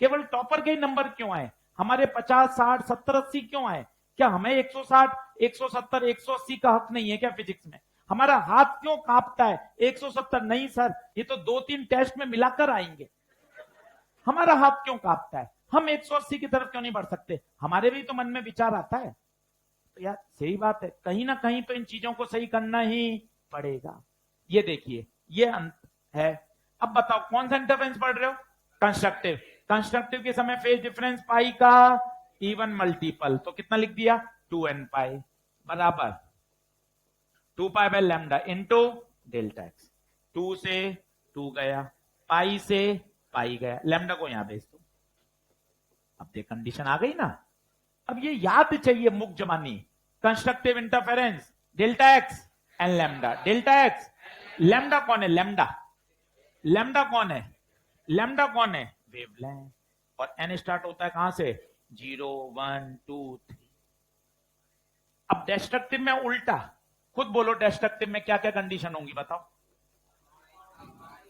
केवल टॉपर के ही नंबर क्यों आए, हमारे 50, 60, 70, 80 क्यों आए? क्या हमें 160, 170, 180 का हक नहीं है क्या फिजिक्स में? हमारा हाथ क्यों कांपता है 170? नहीं सर, ये तो 2-3 टेस्ट में मिलाकर आएंगे। हमारा हाथ क्यों कांपता है, हम 180 की तरफ क्यों नहीं बढ़ सकते? हमारे भी तो मन में विचार आता है। तो यार सही बात है, कहीं ना कहीं तो इन चीजों को सही करना ही पड़ेगा। ये देखिए ये अंत है। अब बताओ कौन सा इंटरफेरेंस पढ़ रहे हो, कंस्ट्रक्टिव। कंस्ट्रक्टिव के समय फेज डिफरेंस पाई का इवन मल्टीपल, तो कितना लिख दिया 2n पाई बराबर 2 pi by lambda into delta x. 2 से 2 गया, पाई से पाई गया, लैम्डा को यहां भेज दो। अब देख कंडीशन आ गई ना। अब ये याद चाहिए मुख जबानी, constructive interference delta x and lambda. Delta x, lambda कौन है, लैम्डा, लैम्डा कौन है, लैम्डा कौन है, वेवलेंथ। और एन स्टार्ट होता है कहां से, 0, 1, 2, 3। अब डेस्ट्रक्टिव में उल्टा, खुद बोलो डेस्ट्रक्टिव में क्या क्या कंडीशन होंगी बताओ।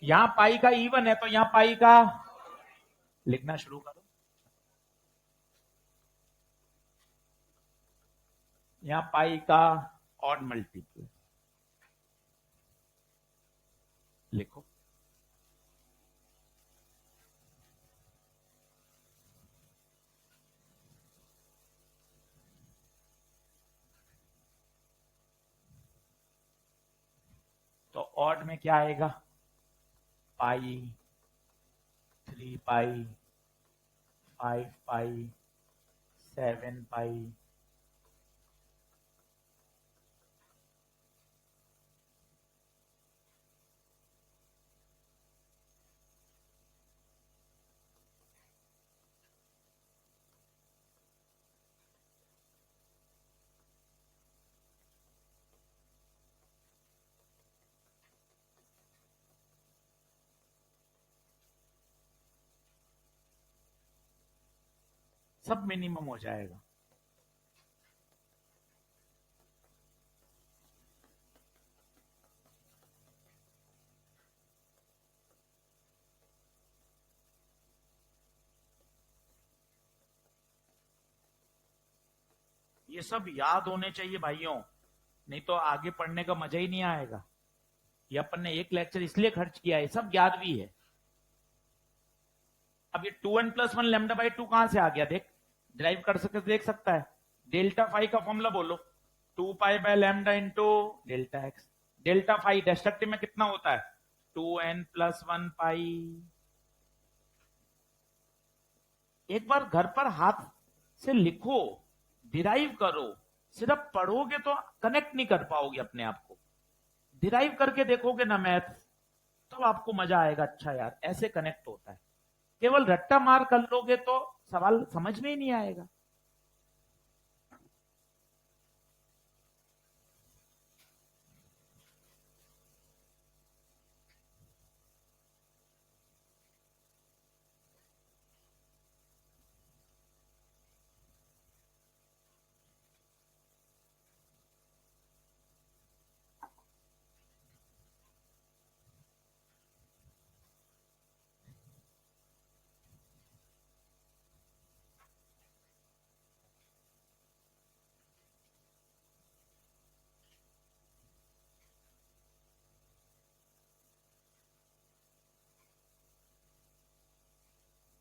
यहां पाई का इवन है तो यहां पाई का, लिखना शुरू करो। यहां पाई का ऑड मल्टीपल लिखो। तो ऑड में क्या आएगा, पाई, 3 पाई, 5 पाई, 7 पाई, सब मिनिमम हो जाएगा। ये सब याद होने चाहिए भाइयों, नहीं तो आगे पढ़ने का मजा ही नहीं आएगा। ये अपन ने एक लेक्चर इसलिए खर्च किया है, सब याद भी है। अब ये 2n + 1 लैम्डा बाई 2 कहां से आ गया, देख ड्राइव कर सके देख सकता है। डेल्टा फाई का फॉर्मूला बोलो, 2 pi by lambda into delta x. Delta phi destructive में कितना होता है, 2n + 1 पाई। एक बार घर पर हाथ से लिखो, डिराइव करो, सिर्फ पढ़ोगे तो कनेक्ट नहीं कर पाओगे अपने आप को। डिराइव करके देखोगे ना मैथ, तो आपको मजा आएगा। अच्छा यार, ऐसे कनेक्ट होता है। केवल रट्टा मार कर लोगे तो सवाल समझ में ही नहीं आएगा।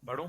बढ़ू?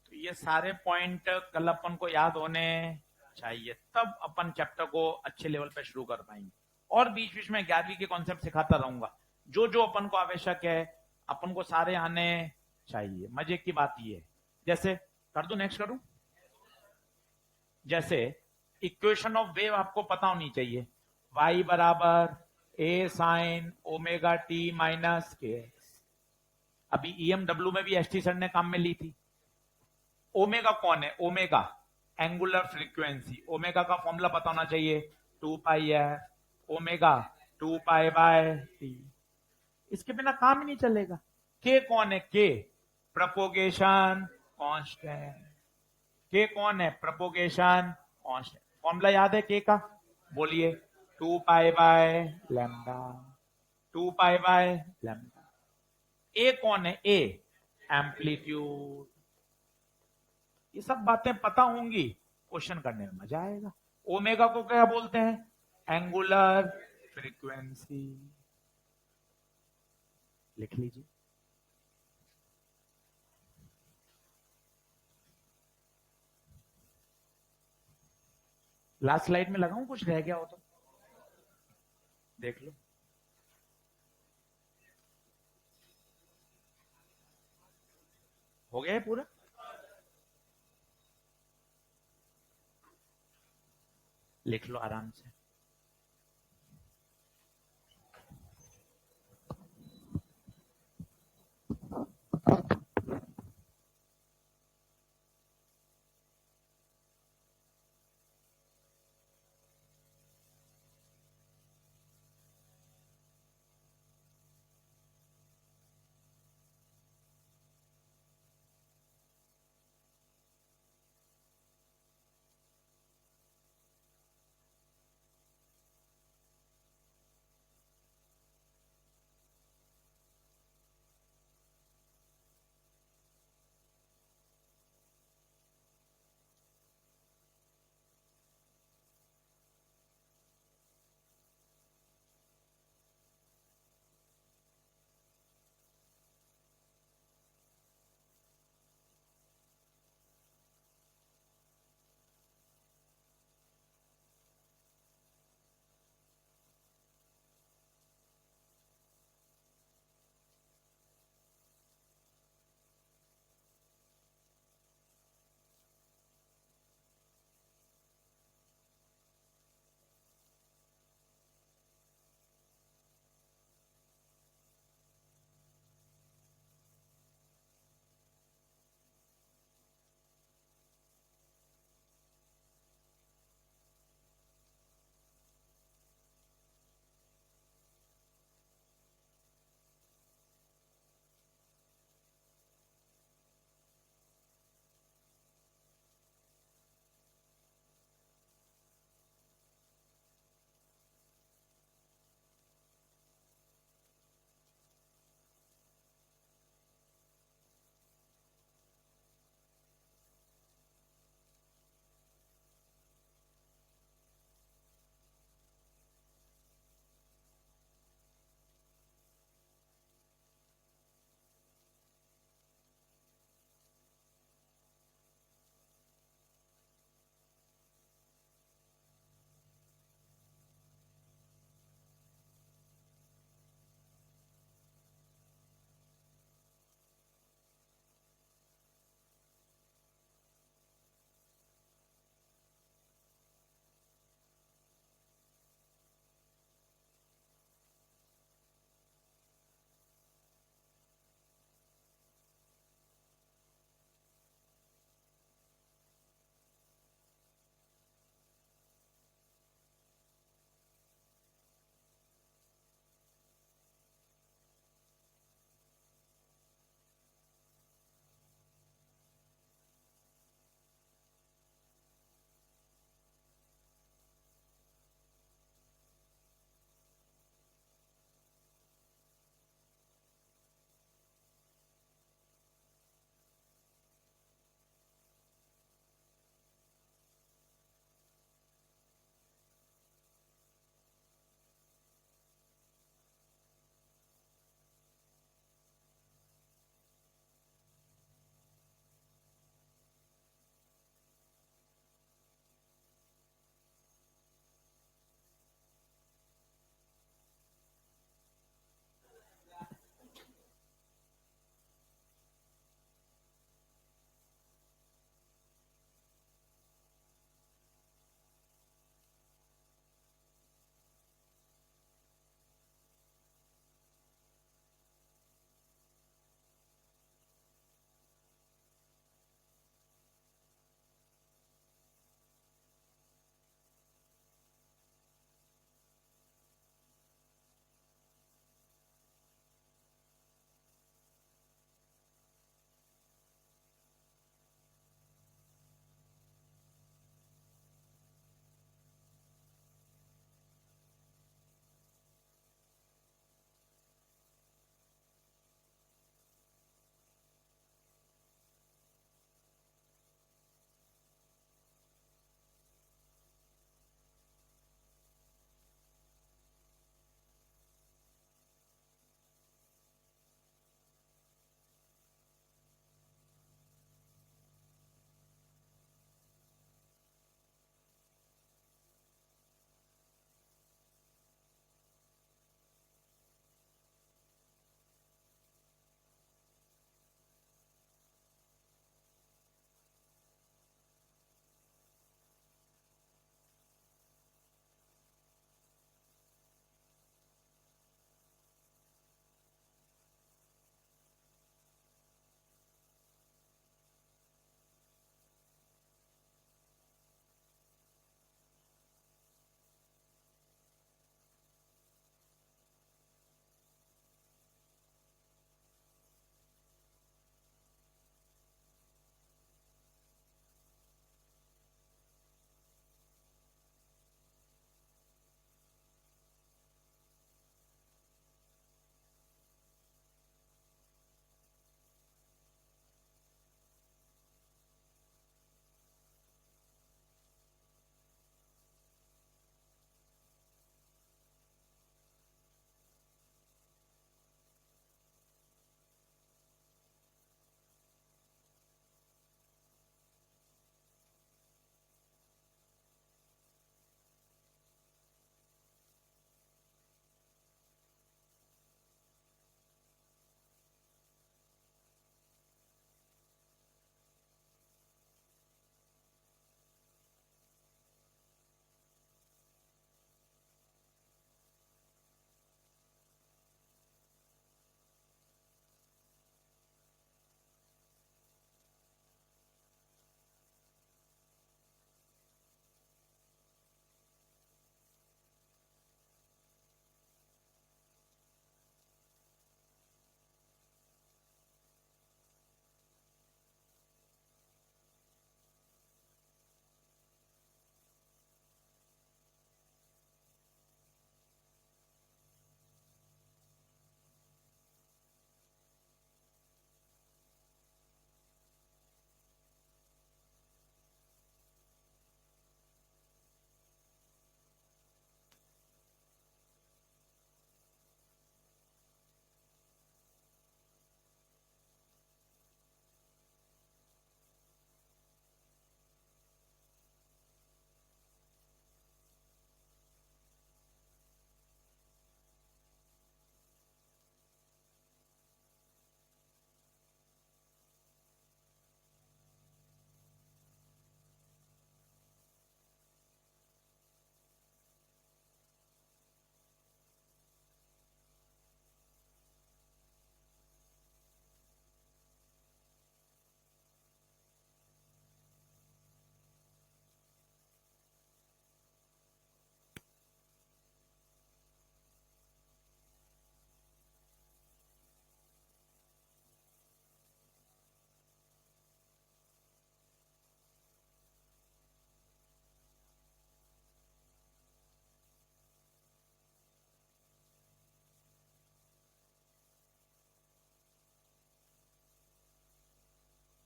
तो ये सारे पॉइंट कल अपन को याद होने चाहिए, तब अपन चैप्टर को अच्छे लेवल पे शुरू कर पाएंगे। और बीच बीच में 11वीं के कॉन्सेप्ट सिखाता रहूंगा, जो जो अपन को आवश्यक है अपन को सारे आने चाहिए। मजे की बात ये है, जैसे कर दू, नेक्स्ट करूं। जैसे इक्वेशन ऑफ वेव आपको पता होनी चाहिए, y बराबर a sine omega T minus के। अभी ईएमडब्ल्यू में भी एसटी सर ने काम में ली थी। ओमेगा कौन है? Omega angular frequency. ओमेगा का फॉर्मूला पता होना चाहिए, 2 pi F omega 2 pi by T. इसके बिना काम ही नहीं चलेगा। के कौन है? के प्रोपोगेशन कांस्टेंट। के कौन है? Propagation constant. फॉर्मूला याद है के का? बोलिए, 2 pi by lambda. 2 pi by lambda. A कौन है? A amplitude. ये सब बातें पता होंगी, क्वेश्चन करने में मजा आएगा। ओमेगा को क्या बोलते हैं? Angular frequency. लिख लीजिए। लास्ट स्लाइड में लगाऊं, कुछ रह गया हो तो देख लो। हो गया है पूरा? लिख लो आराम से।